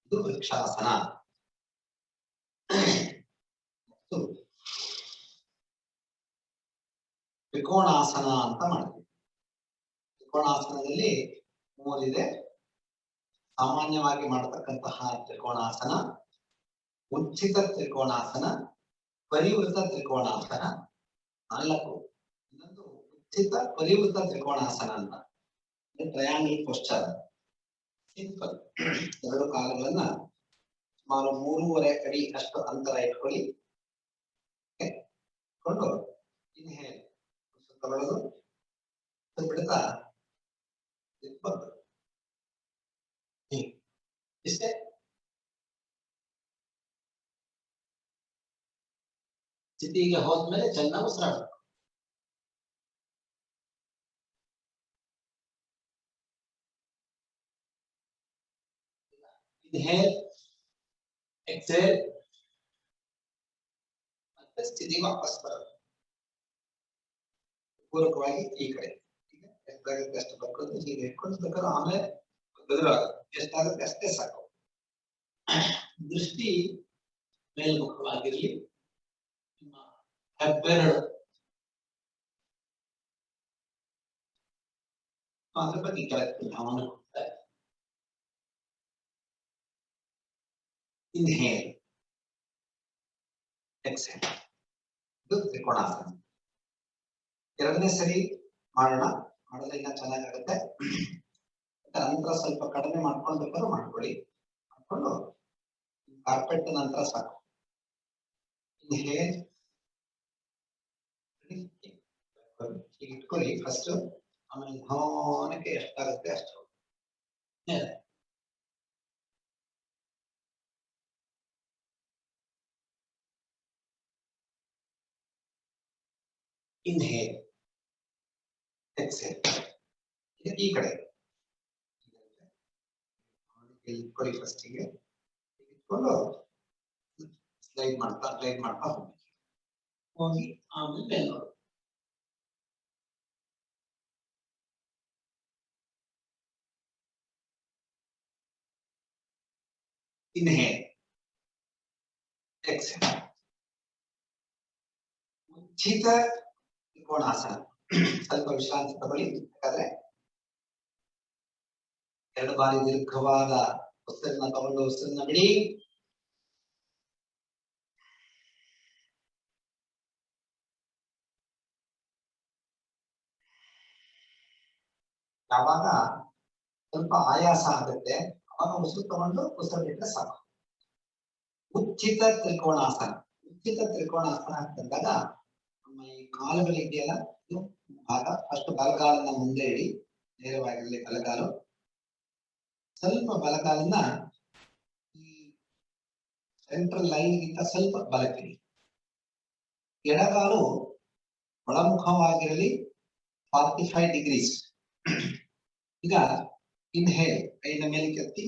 ಇದು ವೃಕ್ಷಾಸನ. ತ್ರಿಕೋಣಾಸನ ಅಂತ ಮಾಡ್ತೀವಿ. ತ್ರಿಕೋಣಾಸನದಲ್ಲಿ ಮೂರಿದೆ. ಸಾಮಾನ್ಯವಾಗಿ ಮಾಡತಕ್ಕಂತಹ ತ್ರಿಕೋಣಾಸನ, ಉಜ್ಜಿತ ತ್ರಿಕೋಣಾಸನ, ಪರಿವೃತ ತ್ರಿಕೋಣಾಸನ, 4. ಇನ್ನೊಂದು ಉಜ್ಜಿತ ಪರಿವೃತ ತ್ರಿಕೋಣಾಸನ ಅಂತ, ಟ್ರಯಾಂಗಲ್ ಪೋಸ್ಚರ್. ಸಿಂಪಲ್. 2 ಕಾಲುಗಳನ್ನ ಸುಮಾರು 3.5 ಅಡಿ ಅಷ್ಟು ಅಂತರ ಇಟ್ಕೊಳ್ಳಿ. ಕೊಂಡು ಇನ್ಹೇಲ್ ತಗೊಳ್ಳೋದು, ಬಿಡ್ತಾ ಇಷ್ಟೇ. ಸ್ಥಿತಿಗೆ ಹೋದ್ಮೇಲೆ ಚೆನ್ನಾಗಿ ಉಸಿರಾಡಬೇಕು. ಇನ್ಹೇಲ್, ಎಕ್ಸೇಲ್, ಮತ್ತೆ ಸ್ಥಿತಿ ವಾಪಸ್ ಬರೋದು. ಪೂರಕವಾಗಿ ಈ ಕಡೆ ಎಷ್ಟಾಗುತ್ತೆ ಅಷ್ಟು ಬರ್ಕೊಂಡು ಹೀಗೆ ಇಟ್ಕೊಂಡು ಬೇಕಾದ್ರೆ ಆಮೇಲೆ ಬದಲಾಗುತ್ತೆ. ಎಷ್ಟಾಗುತ್ತೆ ಅಷ್ಟೇ ಸಾಕು. ದೃಷ್ಟಿ ಮೇಲ್ಮುಖವಾಗಿರ್ಲಿ. ನಿಮ್ಮ ಹೆಬ್ಬೆರಳು ಅದ್ರ ಬಗ್ಗೆ ಕೆಳಕ್ಕೆ ಅವನು ಇನ್ಹೇಲ್, ಎಕ್ಸೇಲ್. ಇದು ತ್ರಿಕೋಣಾಸನ. 2ನೇ ಸರಿ ಮಾಡೋಣ. ಮಾಡಿದ್ರೆ ಇನ್ನ ಚೆನ್ನಾಗಾಗುತ್ತೆ. ನಂತರ ಸ್ವಲ್ಪ ಕಡಿಮೆ ಮಾಡ್ಕೊಂಡು ಬೇಕಾದ್ರೂ ಮಾಡ್ಕೊಳ್ಳಿ. ಮಾಡ್ಕೊಂಡು ಕಾರ್ಪೆಟ್ ನಂತರ ಸಾಕು. ಇನ್ಹೇಲ್, ಹೀಗೆ ಇಟ್ಕೊಳ್ಳಿ ಫಸ್ಟ್. ಆಮೇಲೆ ನಿಧಾನಕ್ಕೆ ಎಷ್ಟಾಗುತ್ತೆ ಅಷ್ಟು ಇನ್ಹೇಲ್, ಎಕ್ಸೇಲ್. ಈ ಕಡೆ ಇಟ್ಕೊಳ್ಳಿ ಫಸ್ಟಿಗೆ. ಇಟ್ಕೊಂಡು ಸ್ಲೈಡ್ ಮಾಡ್ತಾ ಹೋಗಿ ಆಮೇಲೆ ಮೇಲೆ ನೋಡಿ. Inhale, exhale. ಉಜ್ಜಿತ ತ್ರಿಕೋಣಾಸನ. ಸ್ವಲ್ಪ ವಿಶ್ರಾಂತಿ ತಗೊಳ್ಳಿ. ಯಾಕಂದ್ರೆ 2 ಬಾರಿ ದೀರ್ಘವಾದ ಉಸಿರನ್ನ ತಗೊಂಡು ಉಸಿರನ್ನ ಬಿಡಿ. ಯಾವಾಗ ಸ್ವಲ್ಪ ಆಯಾಸ ಆಗುತ್ತೆ ಅವಾಗ ಉಸಿರು ತಗೊಂಡು ಉಸಿರು ಬಿಟ್ಟರೆ ಸಾಕು. ಉಜ್ಜಿತ ತ್ರಿಕೋಣಾಸನ. ಉಜ್ಜಿತ ತ್ರಿಕೋಣಾಸನ ಅಂತಂದಾಗ ನಮ್ಮ ಈ ಕಾಲುಗಳಿದೆಯಲ್ಲ, ಇದು ಭಾಗ ಫಸ್ಟ್ ಬಲಗಾಲನ್ನ ಮುಂದೆ ಇಡಿ. ನೇರವಾಗಿರಲಿ ಬಲಗಾಲು. ಸ್ವಲ್ಪ ಬಲಗಾಲನ್ನ ಈ ಸೆಂಟ್ರಲ್ ಲೈನ್ ಗಿಂತ ಸ್ವಲ್ಪ ಬಲಕ್ಕಿಡಿ. ಎಡಗಾಲು ಒಳಮುಖವಾಗಿರಲಿ 45 ಡಿಗ್ರೀಸ್. ಈಗ ಇನ್ಹೇಲ್, ಕೈನ ಮೇಲೆ ಕೆತ್ತಿ.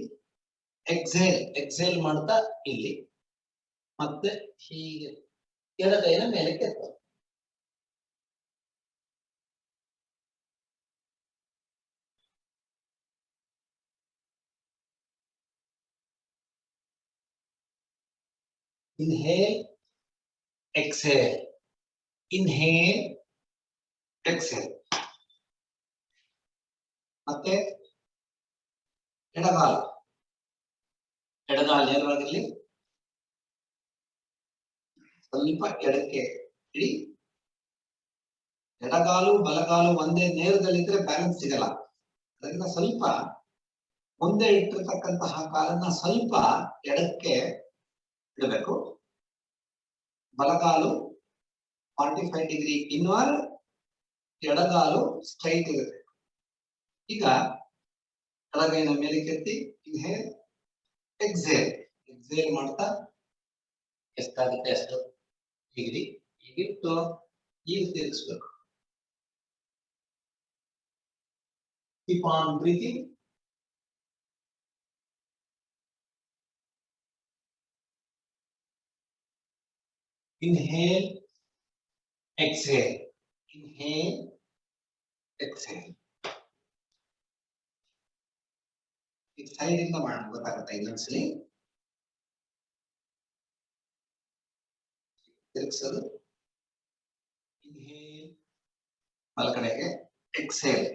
ಎಕ್ಸೇಲ್ ಮಾಡ್ತಾ ಇಲ್ಲಿ ಮತ್ತೆ ಹೀಗೆ ಎಡ ಕೈನ ಮೇಲೆ ಕೆತ್ತ. Inhale, exhale. Inhale exhale. ಮತ್ತೆ ಎಡಗಾಲು ನೇರವಾಗಿರ್ಲಿ, ಸ್ವಲ್ಪ ಎಡಕ್ಕೆ ಇಡಿ. ಎಡಗಾಲು ಬಲಗಾಲು ಒಂದೇ ನೇರದಲ್ಲಿದ್ರೆ ಬ್ಯಾಲೆನ್ಸ್ ಸಿಗಲ್ಲ. ಅದರಿಂದ ಸ್ವಲ್ಪ ಮುಂದೆ ಇಟ್ಟಿರ್ತಕ್ಕಂತಹ ಕಾಲನ್ನ ಸ್ವಲ್ಪ ಎಡಕ್ಕೆ ಇಡಬೇಕು. ಬಲಗಾಲು 45 ಡಿಗ್ರಿ ಇನ್ವರ್ಡ್, ಎಡಗಾಲು ಸ್ಟ್ರೈಟ್ ಇರುತ್ತೆ. ಈಗ ಎಡಗೈನ ಮೇಲೆ ಕೆತ್ತಿ ಇನ್ಹೇಲ್ ಎಕ್ಸೇಲ್. ಎಕ್ಸೇಲ್ ಮಾಡ್ತಾ ಎಷ್ಟಾಗುತ್ತೆ ಅಷ್ಟು ಡಿಗ್ರಿ ಹೀಗಿಟ್ಟು ಈಗ ತಿರುಗಿಸ್ಬೇಕು. Keep on breathing. Inhale, exhale. Inhale, exhale. ಇದು ಸೈಡ್ ಇಂದ ಮಾಡೋಣ, ಗೊತ್ತಾಗುತ್ತೆ ಇನ್ನೊಂದ್ಸಲಿ. ತಿರುಗಿಸೋದು. ಇನ್ಹೇಲ್ ಬಲ ಕಡೆಗೆ, exhale.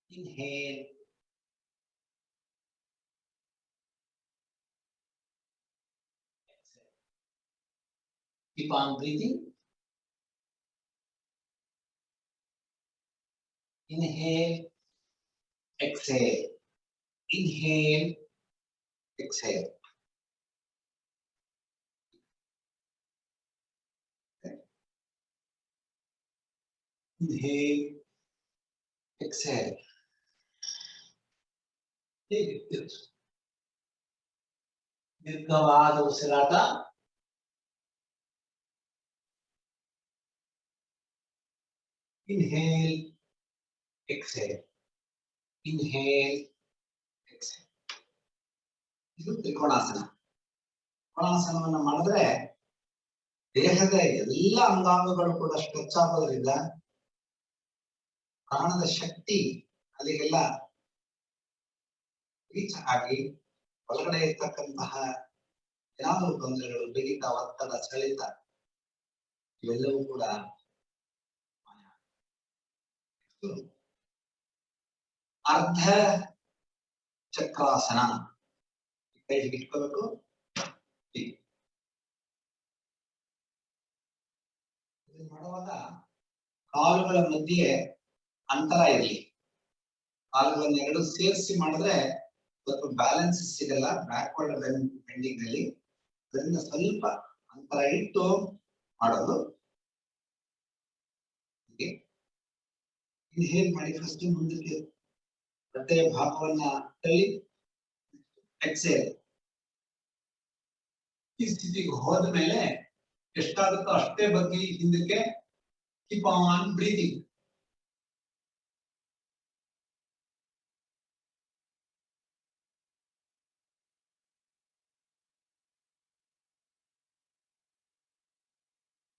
Inhale, exhale. Keep on breathing. Inhale, exhale. Inhale, exhale. Inhale, exhale. ಹೀಗೆ ತಿರುಗಿಸು. ದೀರ್ಘವಾದ ಉಸಿರಾಟ. Inhale, exhale. Inhale, exhale. ಇದು ತ್ರಿಕೋಣಾಸನ. ತ್ರಿಕೋಣಾಸನವನ್ನು ಮಾಡಿದ್ರೆ ದೇಹದ ಎಲ್ಲ ಅಂಗಾಂಗಗಳು ಕೂಡ ಸ್ಟ್ರೆಚ್ ಆಗೋದ್ರಿಂದ ಪ್ರಾಣದ ಶಕ್ತಿ ಅಲ್ಲಿಗೆಲ್ಲ ರೀಚ್ ಆಗಿ ಒಳಗಡೆ ಇರ್ತಕ್ಕಂತಹ ಏನಾದರೂ ತೊಂದರೆಗಳು, ಬಿಗಿತ, ಒತ್ತಡ, ಸೆಳೆತ ಇವೆಲ್ಲವೂ ಕೂಡ ಅರ್ಧ ಚಕ್ರಾಸನ. ಕೈ ಇಟ್ಕೋಬೇಕು. ಮಾಡುವಾಗ ಕಾಲುಗಳ ಮಧ್ಯೆ ಅಂತರ ಇರಲಿ. ಕಾಲುಗಳನ್ನ ಎರಡು ಸೇರಿಸಿ ಮಾಡಿದ್ರೆ ಸ್ವಲ್ಪ ಬ್ಯಾಲೆನ್ಸ್ ಸಿಗಲ್ಲ ಬ್ಯಾಕ್ವರ್ಡ್ ಬೆಂಡಿಂಗ್ ನಲ್ಲಿ. ಅದರಿಂದ ಸ್ವಲ್ಪ ಅಂತರ ಇಟ್ಟು ಮಾಡೋದು. ಇನ್ಹೇಲ್ ಮಾಡಿ ಫಸ್ಟ್ ಮುಂದಕ್ಕೆ ಹೊಟ್ಟೆಯ ಭಾಗವನ್ನ ತಳ್ಳಿ, ಎಕ್ಸೇಲ್. ಈ ಸ್ಥಿತಿಗೆ ಹೋದ ಮೇಲೆ ಎಷ್ಟಾಗುತ್ತೋ ಅಷ್ಟೇ ಬಗ್ಗೆ ಹಿಂದಕ್ಕೆ. Keep on breathing.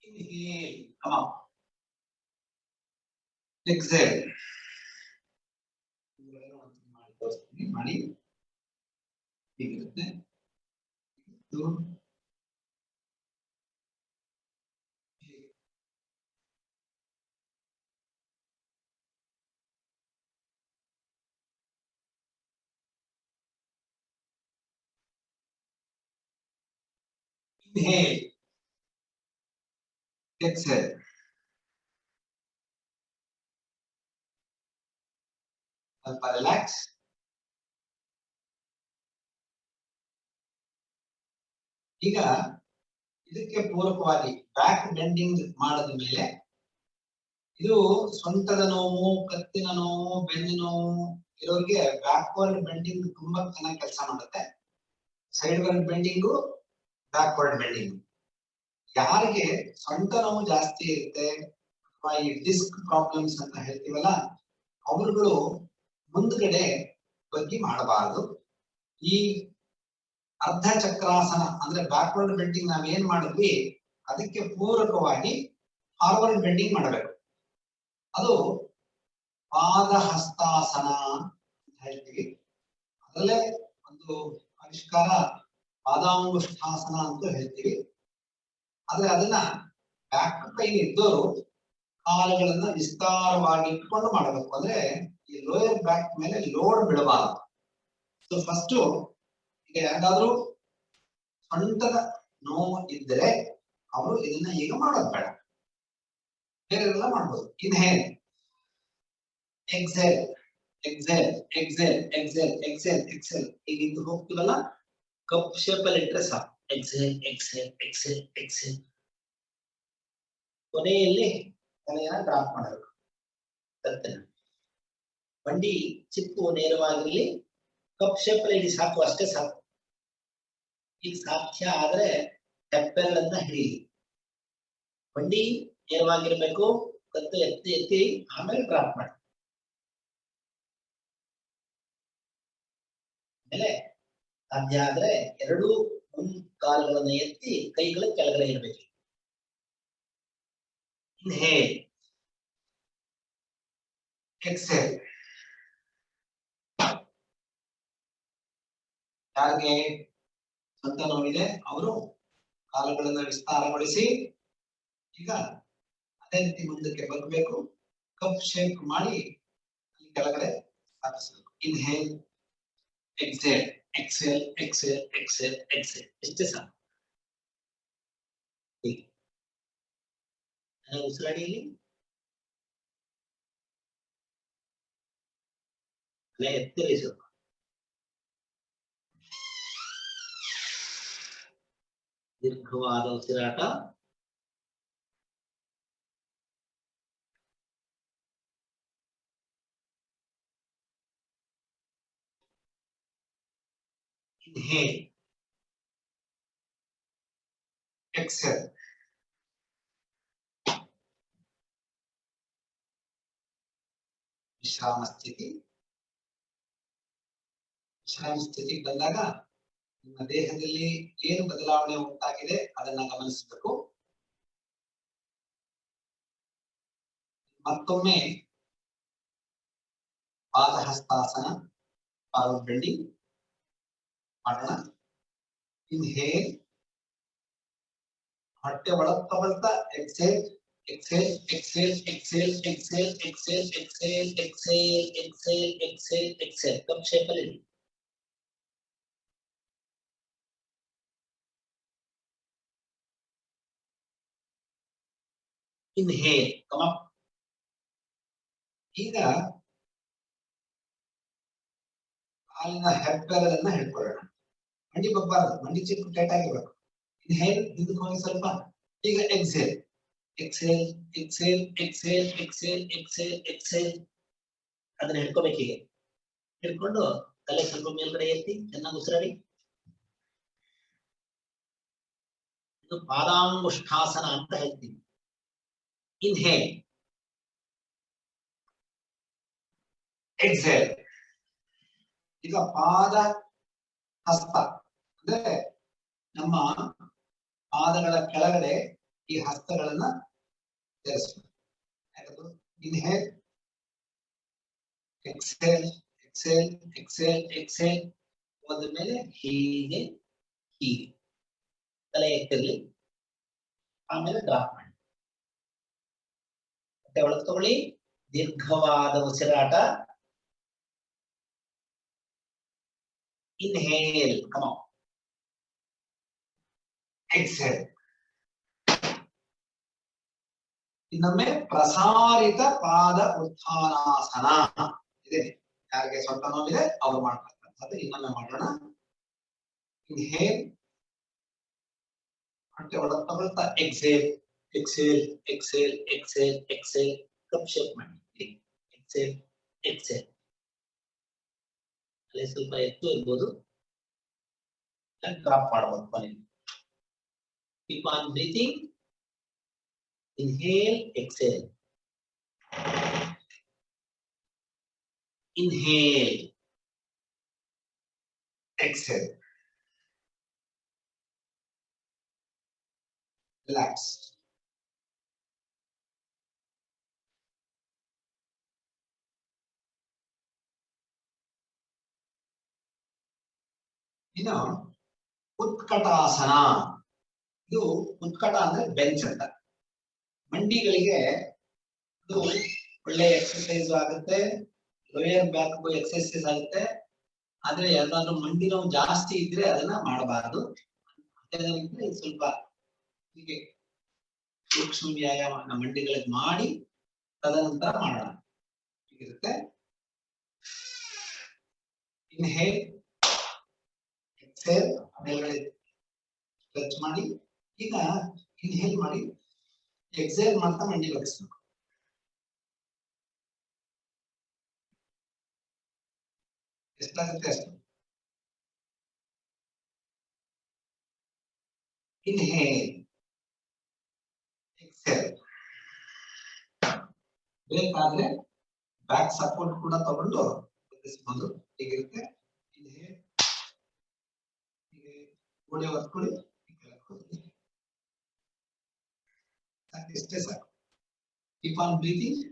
Inhale, come up. Exhale. ಮಾಡಿ ಹೀಗಿರುತ್ತೆ. Inhale, exhale. ಸ್ವಲ್ಪ ರಿಲ್ಯಾಕ್ಸ್. ಈಗ ಇದಕ್ಕೆ ಪೂರಕವಾಗಿ ಬ್ಯಾಕ್ ಬೆಂಡಿಂಗ್ ಮಾಡಿದ ಮೇಲೆ ಇದು ಸೊಂಟದ ನೋವು, ಕತ್ತಿನ ನೋವು, ಬೆನ್ನಿನ ನೋವು ಇರೋರಿಗೆ ಬ್ಯಾಕ್ವರ್ಡ್ ಬೆಂಡಿಂಗ್ ತುಂಬಾ ಚೆನ್ನಾಗಿ ಕೆಲಸ ಮಾಡುತ್ತೆ. Side word bending, backward bending. ಯಾರಿಗೆ ಸೊಂಟ ನೋವು ಜಾಸ್ತಿ ಇರುತ್ತೆ ಅಥವಾ ಈ ಡಿಸ್ಕ್ ಪ್ರಾಬ್ಲಮ್ಸ್ ಅಂತ ಹೇಳ್ತೀವಲ್ಲ, ಅವರುಗಳು ಮುಂದ್ಗಡೆ ಬಗ್ಗಿ ಮಾಡಬಾರದು. ಈ ಅರ್ಧ ಚಕ್ರಾಸನ ಅಂದ್ರೆ ಬ್ಯಾಕ್ವರ್ಡ್ ಬೆಂಡಿಂಗ್ ನಾವ್ ಏನ್ ಮಾಡಿದ್ವಿ ಅದಕ್ಕೆ ಪೂರಕವಾಗಿ ಫಾರ್ವರ್ಡ್ ಬೆಂಡಿಂಗ್ ಮಾಡಬೇಕು. ಅದು ಪಾದ ಹಸ್ತಾಸನ ಅಂತ ಹೇಳ್ತೀವಿ. ಅದರಲ್ಲೇ ಒಂದು ಆವಿಷ್ಕಾರ ಪಾದಾಂಗುಷ್ಠಾಸನ ಅಂತ ಹೇಳ್ತೀವಿ. ಆದ್ರೆ ಅದನ್ನ ಬ್ಯಾಕ್ ಪೈನ್ ಇದ್ದವರು ಕಾಲುಗಳನ್ನ ವಿಸ್ತಾರವಾಗಿ ಇಟ್ಕೊಂಡು ಮಾಡಬೇಕು. ಅಂದ್ರೆ ಈ ಲೋಯರ್ ಬ್ಯಾಕ್ ಮೇಲೆ ಲೋಡ್ ಬಿಡಬಾರದು. ಸೊ ಫಸ್ಟ್ ಈಗ ಯಾರಾದ್ರೂ ಸೊಂಟದ ನೋವು ಇದ್ರೆ ಅವರು ಇದನ್ನ ಈಗ ಮಾಡೋದು ಬೇಡ, ಬೇರೆಲ್ಲ ಮಾಡ್ಬೋದು. Inhale, exhale, exhale, exhale, exhale, exhale, exhale. ಈಗ ಇದು ಹೋಗ್ತೀವಲ್ಲ ಕಪ್ ಶೇಪ್ ಅಲ್ಲಿ ಇಟ್ರೆ ಸಾಕು. Exhale, exhale, exhale, exhale. ಕೊನೆಯಲ್ಲಿ ತಲೆಯನ್ನ ಡ್ರಾಪ್ ಮಾಡಬೇಕು. ಬಂಡಿ ಚಿಪ್ಪು ನೇರವಾಗಿರ್ಲಿ, ಕಪ್ ಶೇಪ್ ಅಲ್ಲಿ ಸಾಕು, ಅಷ್ಟೇ ಸಾಕು. ಈಗ ಸಾಧ್ಯ ಆದ್ರೆ ಹೆಬ್ಬೆರಳನ್ನ ಹಿಡೀಲಿ. ಬಂಡಿ ನೇರವಾಗಿರ್ಬೇಕು, ಕತ್ತು ಎತ್ತಿ ಎತ್ತಿ ಆಮೇಲೆ ಡ್ರಾಪ್ ಮಾಡಿ. ಆಮೇಲೆ ಸಾಧ್ಯ ಆದ್ರೆ ಎರಡೂ ಮುನ್ ಕಾಲುಗಳನ್ನ ಎತ್ತಿ ಕೈಗಳ ಕೆಳಗಡೆ ಇಡಬೇಕು. Inhale, exhale. ಯಾರಿಗೆ ಸೊಂಟ ನೋವಿದೆ ಅವರು ಕಾಲುಗಳನ್ನ ವಿಸ್ತಾರಗೊಳಿಸಿ ಈಗ ಅದೇ ರೀತಿ ಮುಂದಕ್ಕೆ ಬರಬೇಕು. ಕಪ್ ಶೇಪ್ ಮಾಡಿ ಅಲ್ಲಿ ಕೆಳಗಡೆ ಸ್ಥಾಪಿಸಬೇಕು. Inhale, exhale, exhale, exhale, exhale, exhale. ಇಷ್ಟೇ ಸಾಕು. ಉಸಿರಾಡಿಯಲ್ಲಿ ತಲೆ ಎತ್ತರಿ ಸ್ವಲ್ಪ. ದೀರ್ಘವಾದ ಉಸಿರಾಟ. Inhale, exhale. ವಿಶ್ರಾಮ ಸ್ಥಿತಿ. ವಿಶ್ರಾಮ ಸ್ಥಿತಿಗೆ ಬಂದಾಗ ನಿಮ್ಮ ದೇಹದಲ್ಲಿ ಏನು ಬದಲಾವಣೆ ಉಂಟಾಗಿದೆ ಅದನ್ನ ಗಮನಿಸಬೇಕು. ಮತ್ತೊಮ್ಮೆ ಪಾದಹಸ್ತಾಸನ, ಫಾರ್ವರ್ಡ್ ಬೆಂಡಿಂಗ್ ಮಾಡೋಣ. ಇನ್ಹೇಲ್, ಹೊಟ್ಟೆ ಒಳಗೆ ತಗೊಳ್ತಾ exhale, exhale, exhale, exhale, exhale, exhale, exhale, exhale, exhale, exhale, exhale. Cup shape ಅಲ್ಲಿ ಇನ್ಹೇಲ್, ಕಮ್ ಅಪ್. ಈಗ ಕಾಲಿನ ಹೆಬ್ಬೆರಳನ್ನ ಹಿಡ್ಕೊಳ್ಳೋಣ. ಮಂಡಿ ಬಗ್ಬಾರ್ದು, ಮಂಡಿ ಚಿಕ್ಕ ಟೈಟ್ ಆಗಿರ್ಬೇಕು. ಇನ್ಹೇಲ್, ಹಿಂದಕ್ಕೆ ಹೋಗಿ ಸ್ವಲ್ಪ. ಈಗ exhale, exhale, exhale, exhale, exhale, exhale, exhale. ಅದನ್ನ ಹಿಡ್ಕೋಬೇಕು. ಹೀಗೆ ಹಿಡ್ಕೊಂಡು ತಲೆ ಸ್ವಲ್ಪ ಮೇಲ್ಗಡೆ ಎತ್ತಿ ಚೆನ್ನಾಗಿ ಉಸಿರಾಡಿ. ಇದು ಪಾದಾಂಗುಷ್ಠಾಸನ ಅಂತ ಹೇಳ್ತೀವಿ. Inhale, exhale. ಈಗ ಪಾದ ಹಸ್ತ ಅಂದ್ರೆ ನಮ್ಮ ಪಾದಗಳ ಕೆಳಗಡೆ ಈ ಹಸ್ತಗಳನ್ನ ಸೇರಿಸಬೇಕು. Inhale, exhale, exhale, exhale, exhale. ಹೋದ ಮೇಲೆ ಹೀಗೆ ಹೀಗೆ ತಲೆ ಎತ್ತಿರ್ಲಿ. ಆಮೇಲೆ ಡ್ರಾಪ್ ಮಾಡಿ. ಮತ್ತೆ ಒಳಗೆ ತಗೊಳ್ಳಿ. ದೀರ್ಘವಾದ ಉಸಿರಾಟ. Inhale, come on. Exhale. ಇನ್ನೊಮ್ಮೆ ಪ್ರಸಾರಿತ ಪಾದ ಉತ್ಥಾನಾಸನ ಇದೆ. ಯಾರಿಗೆ ಸೊಂಟ ನೋವಿದೆ ಅವ್ರು ಮಾಡ್ತಕ್ಕಂಥದ್ದು. ಇನ್ನೊಮ್ಮೆ ಮಾಡೋಣ. ಇನ್ಹೇಲ್, ಹೊಟ್ಟೆ ಒಳಗೆ ತಗೊಳ್ತಾ exhale, exhale, exhale, exhale, exhale. Cup shape ಮಾಡಿ. Exhale, exhale. ಅಲ್ಲಿ ಸ್ವಲ್ಪ ಎತ್ತು ಇರ್ಬೋದು, ಡ್ರಾಪ್ ಮಾಡಬಹುದು ಕೊನೆಗೆ. Keep on breathing. Inhale, exhale. Inhale, exhale. Relax. ಇನ್ನು ಉತ್ಕಟಾಸನ. ಇದು ಉತ್ಕಟ ಅಂದ್ರೆ ಬೆಂಚ್ ಅಂತ. ಮಂಡಿಗಳಿಗೆ ಇದು ಒಳ್ಳೆ ಎಕ್ಸರ್ಸೈಸ್ ಆಗುತ್ತೆ, ಲೋಯರ್ ಬ್ಯಾಕ್ ಎಕ್ಸರ್ಸೈಸ್ ಆಗುತ್ತೆ. ಆದ್ರೆ ಯಾವ್ದಾದ್ರು ಮಂಡಿ ನೋವು ಜಾಸ್ತಿ ಇದ್ರೆ ಅದನ್ನ ಮಾಡಬಾರದು. ಇದ್ರೆ ಸ್ವಲ್ಪ ಹೀಗೆ ಸೂಕ್ಷ್ಮ ವ್ಯಾಯಾಮ ಮಂಡಿಗಳಿಗೆ ಮಾಡಿ ತದನಂತರ ಮಾಡೋಣ. ಹೀಗಿರುತ್ತೆ. ಇನ್ಹೇಲ್, ಎಕ್ಸೇಲ್, ಮೇಲ್ಗಡೆ ಸ್ಟ್ರೆಚ್ ಮಾಡಿ. ಈಗ ಇನ್ಹೇಲ್ ಮಾಡಿ, ಎಕ್ಸೇಲ್ ಮಾಡ್ತಾ ಮಂಡಿ ಬಗ್ಗಿಸ್ಬೇಕು. ಎಷ್ಟಾಗುತ್ತೆ ಅಷ್ಟು. Inhale, exhale. ಬೇಕಾದ್ರೆ ಬ್ಯಾಕ್ ಸಪೋರ್ಟ್ ಕೂಡ ತಗೊಂಡು ಬಗ್ಗಿಸಬಹುದು. ಹೀಗಿರುತ್ತೆ. ಇನ್ಹೇಲ್, ಹೀಗೆ ಗೋಡೆ ಹೊತ್ಕೊಳ್ಳಿ, ಇಷ್ಟೇ ಸಾಕು. Keep on breathing.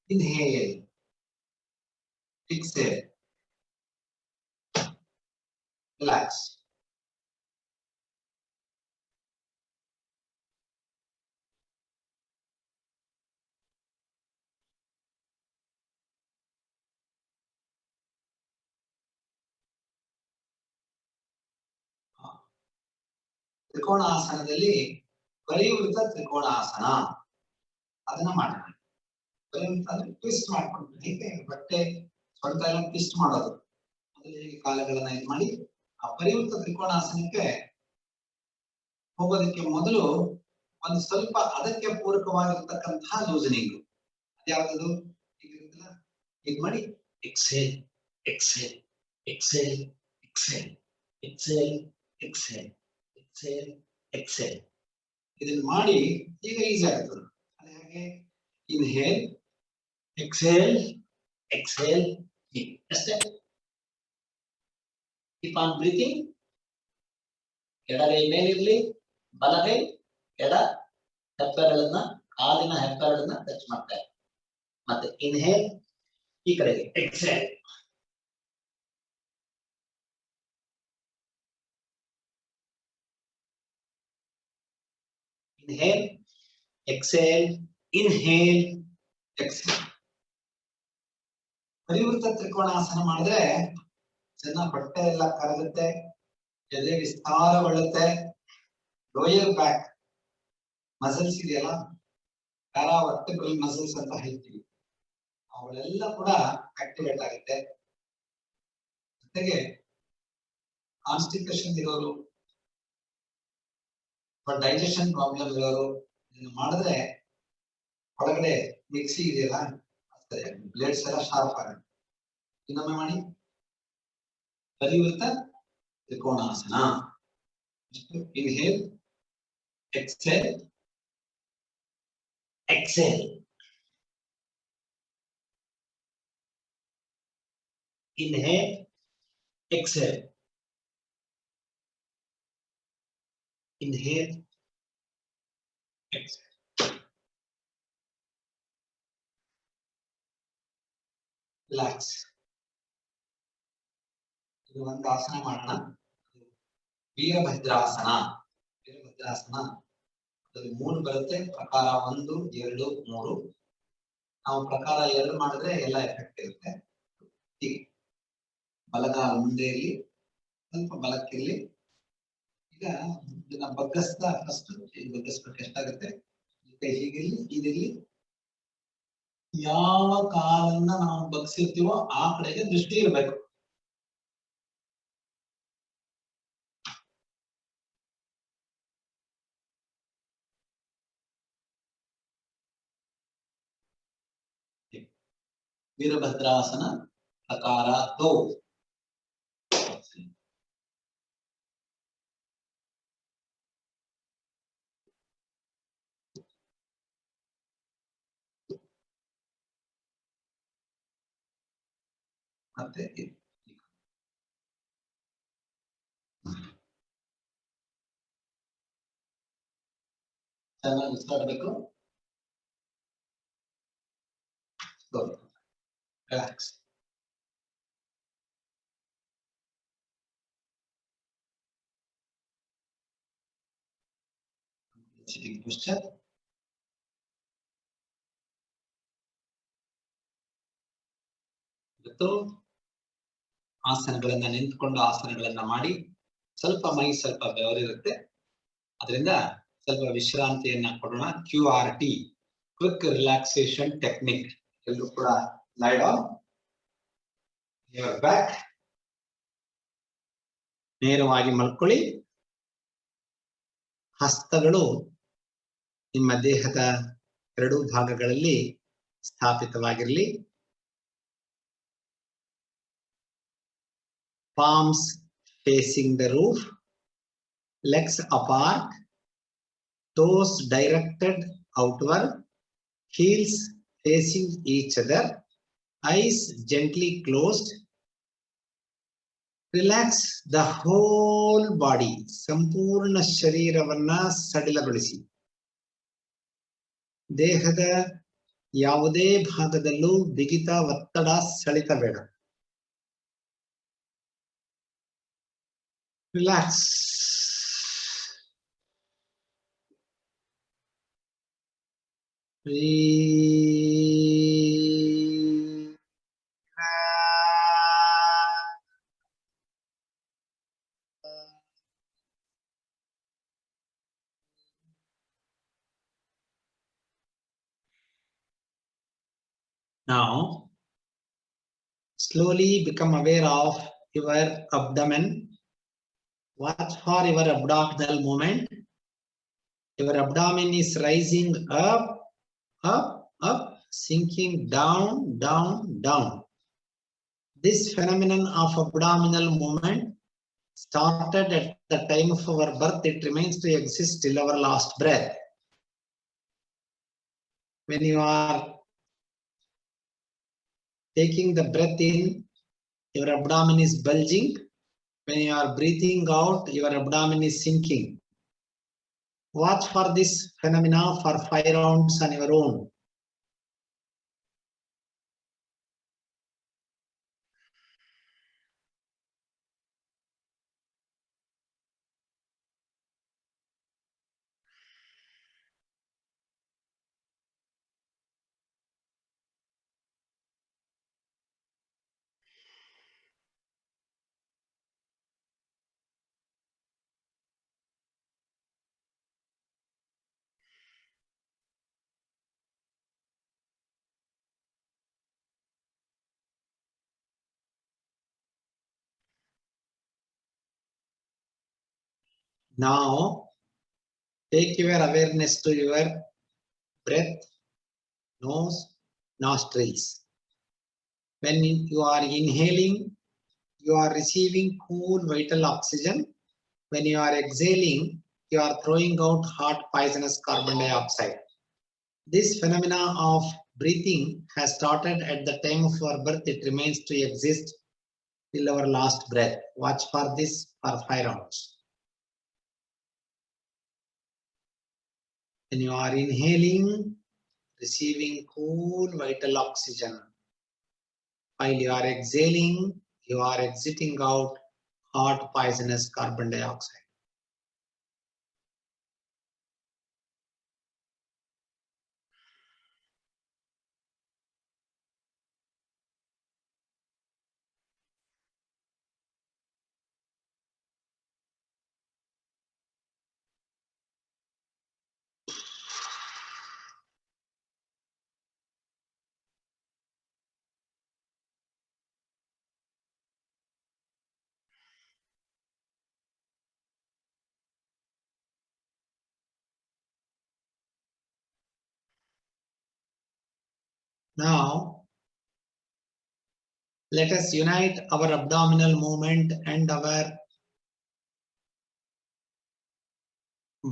Inhale, exhale, relax. ತ್ರಿಕೋಣಾಸನದಲ್ಲಿ ಪರಿವೃತ trikonasana ಅದನ್ನ ಮಾಡೋಣ. ಪರಿವೃತ ಅಂದ್ರೆ ಟ್ವಿಸ್ಟ್ ಮಾಡ್ಕೊಂಡು ಹೀಗೆ ಬಟ್ಟೆ ಸೊಂಟ ಎಲ್ಲ ಟ್ವಿಸ್ಟ್ ಮಾಡೋದು. ಮೊದಲು ಹೀಗೆ ಕಾಲುಗಳನ್ನ ಇದು ಮಾಡಿ ಆ ಪರಿವೃತ ತ್ರಿಕೋಣಾಸನಕ್ಕೆ ಹೋಗೋದಕ್ಕೆ ಮೊದಲು ಒಂದು ಸ್ವಲ್ಪ ಅದಕ್ಕೆ ಪೂರಕವಾಗಿರ್ತಕ್ಕಂತಹ ಲೂಸನಿಂಗ್. ಅದ್ಯಾವ್ದು ಹೀಗಿರುತ್ತಲ್ಲ, ಇದು ಮಾಡಿ exhale, exhale, exhale, exhale, exhale, exhale, exhale, exhale. ಇದನ್ನ ಮಾಡಿ ಈಗ ಈಸಿ ಆಗ್ತದೆ. ಅದೇ ಹಾಗೆ ಇನ್ಹೇಲ್, ಎಕ್ಸೇಲ್, ಎಕ್ಸೇಲ್, ಅಷ್ಟೇ. Keep on breathing. ಎಡಗೈ ಮೇಲಿರ್ಲಿ, ಬಲಗೈ ಎಡ ಹೆಬ್ಬೆರಳನ್ನ, ಕಾಲಿನ ಹೆಬ್ಬೆರಳನ್ನ ಟಚ್ ಮಾಡ್ತಾರೆ. ಮತ್ತೆ ಇನ್ಹೇಲ್, ಈ ಕಡೆಗೆ exhale. Inhale, exhale, inhale, exhale. ಪರಿವೃತ ತ್ರಿಕೋಣಾಸನ ಮಾಡಿದ್ರೆ ಚೆನ್ನಾಗಿ ಹೊಟ್ಟೆ ಎಲ್ಲ ಕರಗುತ್ತೆ, ಎದೆ ವಿಸ್ತಾರಗೊಳ್ಳುತ್ತೆ. ಲೋಯರ್ ಬ್ಯಾಕ್ ಮಸಲ್ಸ್ ಇದೆಯಲ್ಲ, ಪ್ಯಾರಾವರ್ಟಿಬ್ರಲ್ ಮಸಲ್ಸ್ ಅಂತ ಹೇಳ್ತೀವಿ, ಅವುಗಳೆಲ್ಲ ಕೂಡ ಆಕ್ಟಿವೇಟ್ ಆಗುತ್ತೆ. ಜೊತೆಗೆ ಕಾನ್ಸ್ಟಿಪೇಷನ್ ಇರೋರು, ಡೈಜೆಷನ್ ಪ್ರಾಬ್ಲಮ್ ಇರೋರು ಇದನ್ನು ಮಾಡಿದ್ರೆ ಒಳಗಡೆ ಮಿಕ್ಸಿ ಇದೆಯಲ್ಲ, ಬ್ಲೇಡ್ಸ್ ಎಲ್ಲ ಶಾರ್ಪ್ ಆಗುತ್ತೆ. ಇನ್ನೊಮ್ಮೆ ಮಾಡಿ, ಪರಿವೃತ ತ್ರಿಕೋಣಾಸನ. Inhale, exhale, exhale, inhale, exhale, inhale, exhale. Relax. ಇದು ಒಂದು ಆಸನ ಮಾಡೋಣ, ವೀರಭದ್ರಾಸನ. ವೀರಭದ್ರಾಸನ ಅದ್ರಲ್ಲಿ 3 ಬರುತ್ತೆ, ಪ್ರಕಾರ 1, 2, 3. ನಾವು ಪ್ರಕಾರ 2 ಮಾಡಿದ್ರೆ ಎಲ್ಲ ಎಫೆಕ್ಟ್ ಇರುತ್ತೆ. ಬಲಗಾಲ ಮುಂದೆ ಇರಲಿ, ಸ್ವಲ್ಪ ಬಲಕ್ಕಿರ್ಲಿ. ಈಗ ಇದನ್ನ ಬಗ್ಗಿಸ್ತಾ ಫಸ್ಟ್ ಬಗ್ಗಿಸ್ಬೇಕು. ಎಷ್ಟಾಗುತ್ತೆ ಹೀಗಿರ್ಲಿ, ಇದಿರ್ಲಿ. ಯಾವ ಕಾಲನ್ನ ನಾವು ಬಗ್ಸಿರ್ತೀವೋ ಆ ಕಡೆಗೆ ದೃಷ್ಟಿ ಇರಬೇಕು. ವೀರಭದ್ರಾಸನ ಪ್ರಕಾರ 2. ಮತ್ತೆ ಚೆನ್ನಾಗಿ ಉಸಿರಾಡಬೇಕು. ರಿಲ್ಯಾಕ್ಸ್. Sitting posture. ಇವತ್ತು ಆಸನಗಳನ್ನ ನಿಂತ್ಕೊಂಡು ಆಸನಗಳನ್ನ ಮಾಡಿ ಸ್ವಲ್ಪ ಮೈ ಸ್ವಲ್ಪ ಬೆವರಿರುತ್ತೆ, ಅದರಿಂದ ಸ್ವಲ್ಪ ವಿಶ್ರಾಂತಿಯನ್ನ ಕೊಡೋಣ. QRT, quick relaxation technique. ಎಲ್ಲರೂ ಕೂಡ ಲೈ ಡೌನ್, ಯುವರ್ ಬ್ಯಾಕ್, ನೇರವಾಗಿ ಮಲ್ಕೊಳ್ಳಿ. ಹಸ್ತಗಳು ನಿಮ್ಮ ದೇಹದ ಎರಡೂ ಭಾಗಗಳಲ್ಲಿ ಸ್ಥಾಪಿತವಾಗಿರಲಿ. Palms facing the roof, legs apart, toes directed outward, heels facing each other, eyes gently closed. Relax the whole body. ಸಂಪೂರ್ಣ ಶರೀರವನ್ನ ಸಡಿಲಗೊಳಿಸಿ. ದೇಹದ ಯಾವುದೇ ಭಾಗದಲ್ಲೂ ಬಿಗಿತ, ಒತ್ತಡ, ಸೆಳೆತ ಬೇಡ. Relax. Now, slowly become aware of your abdomen. Watch for your abdominal movement. Your abdomen is rising up, up, up, sinking down, down, down. This phenomenon of abdominal movement started at the time of our birth. It remains to exist till our last breath. When you are taking the breath in, your abdomen is bulging. When you are breathing out, your abdomen is sinking. Watch for this phenomena for 5 rounds on your own. Now, take your awareness to your breath, nose, nostrils. When you are inhaling, you are receiving cool, vital oxygen. When you are exhaling, you are throwing out hot, poisonous carbon dioxide. This phenomena of breathing has started at the time of our birth. It remains to exist till our last breath. Watch for this for 5 rounds. When you are inhaling, receiving cool, vital oxygen. While you are exhaling, you are exiting out hot, poisonous carbon dioxide. Now, let us unite our abdominal movement and our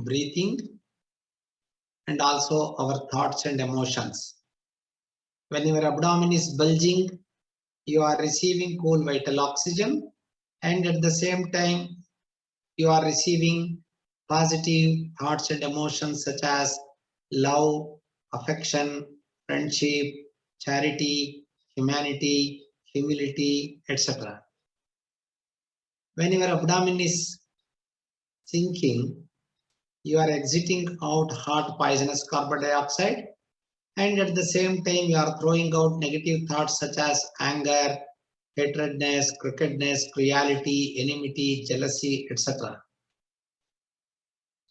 breathing and also our thoughts and emotions. When your abdomen is bulging, you are receiving cool, vital oxygen, and at the same time, you are receiving positive thoughts and emotions such as love, affection, friendship, charity, humanity, humility, etc. When your abdomen is sinking, you are exiting out hot poisonous carbon dioxide, and at the same time you are throwing out negative thoughts such as anger, hatredness, crookedness, cruelty, enmity, jealousy, etc.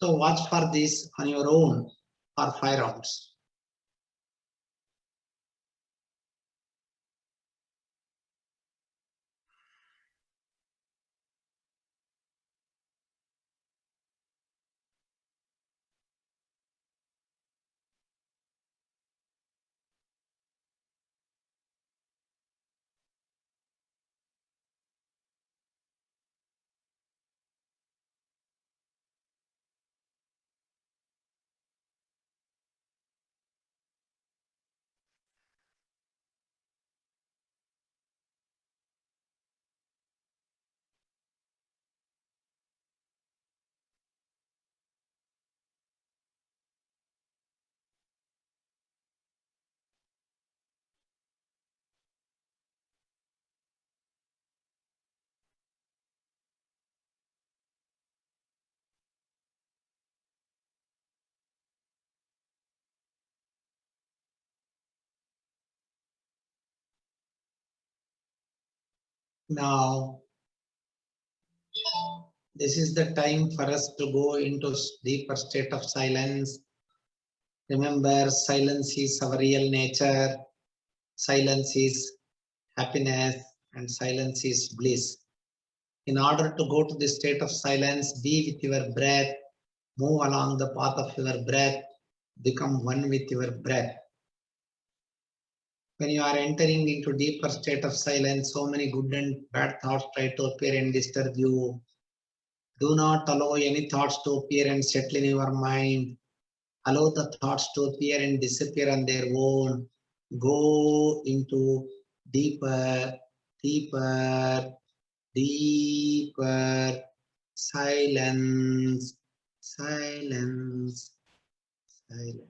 So watch for this on your own for 5 rounds. Now, this is the time for us to go into deeper state of silence. Remember, silence is our real nature. Silence is happiness and silence is bliss. In order to go to the state of silence, be with your breath, move along the path of your breath, become one with your breath. When you are entering into deeper state of silence, so many good and bad thoughts try to appear and disturb you. Do not allow any thoughts to appear and settle in your mind. Allow the thoughts to appear and disappear on their own. Go into deeper, deeper, deeper silence, silence, silence.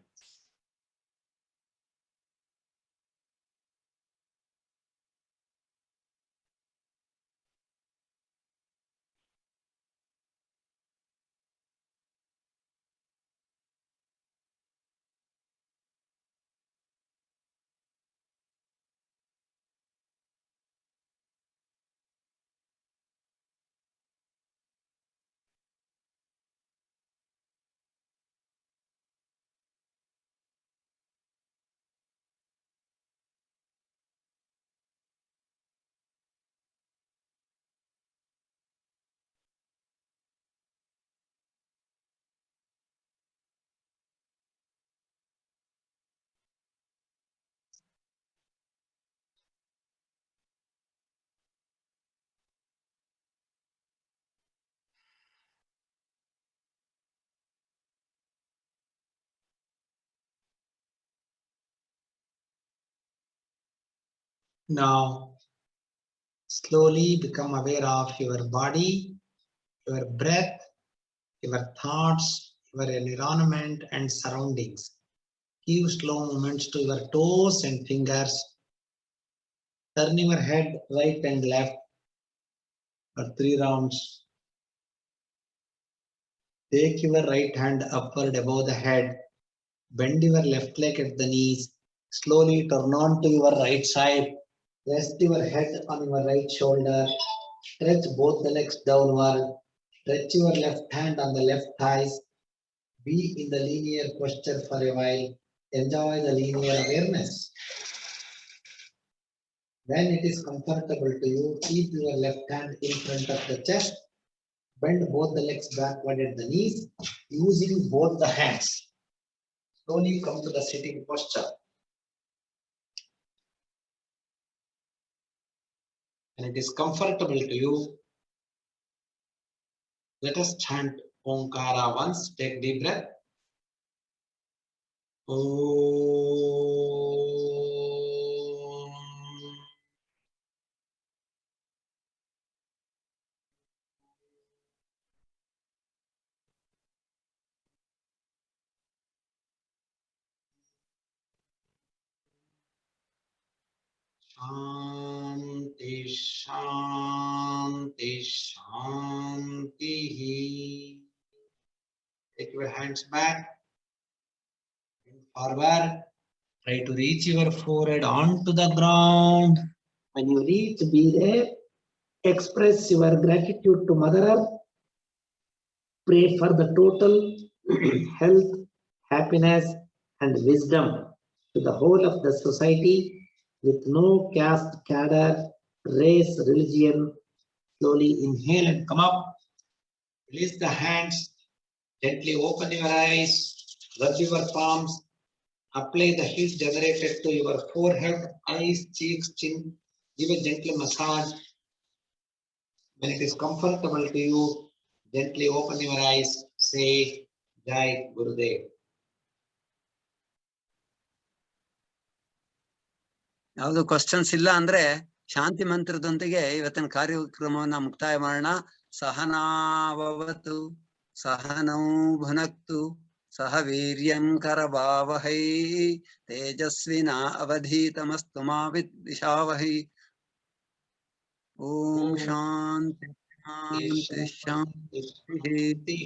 Now, slowly become aware of your body, your breath, your thoughts, your environment and surroundings. Give slow movements to your toes and fingers. Turn your head right and left for 3 rounds. Take your right hand upward above the head. Bend your left leg at the knees. Slowly turn on to your right side. Rest your head on your right shoulder. Stretch both the legs downward. Stretch your left hand on the left thighs. Be in the linear posture for a while. Enjoy the linear awareness. When it is comfortable to you, keep your left hand in front of the chest. Bend both the legs backward at the knees, using both the hands. Slowly come to the sitting posture. When it is comfortable to you, let us chant Omkara once. Take deep breath. Om. Shanti, Shanti, Shanti. Take Take your hands back. Forward. Try to reach your forehead onto the ground. When you reach, be there. Express your gratitude to Mother Earth. Pray for the total health, happiness, and wisdom to the whole of the society with no caste, cadre, race, religion. Slowly inhale and come up. Release the hands. Gently open your eyes. Rub your palms. Apply the heat generated to your forehead, eyes, cheeks, chin. Give a gentle massage. When it is comfortable to you, gently open your eyes. Say, Jai Gurudev. ಯಾವುದು questions ಇಲ್ಲ ಅಂದ್ರೆ ಶಾಂತಿ ಮಂತ್ರದೊಂದಿಗೆ ಇವತ್ತಿನ ಕಾರ್ಯಕ್ರಮವನ್ನ ಮುಕ್ತಾಯ ಮಾಡೋಣ. ಸಹನಾವವತು ಸಹನೌ ಭುನಕ್ತು ಸಹ ವೀರ್ಯಂ ಕರವಾವಹೈ ತೇಜಸ್ವಿನಾ ಅವಧೀತಮಸ್ತು ಮಾ ವಿದ್ವಿಷಾವಹೈ. ಓಂ ಶಾಂತಿ ಶಾಂತಿ ಶಾಂತಿ.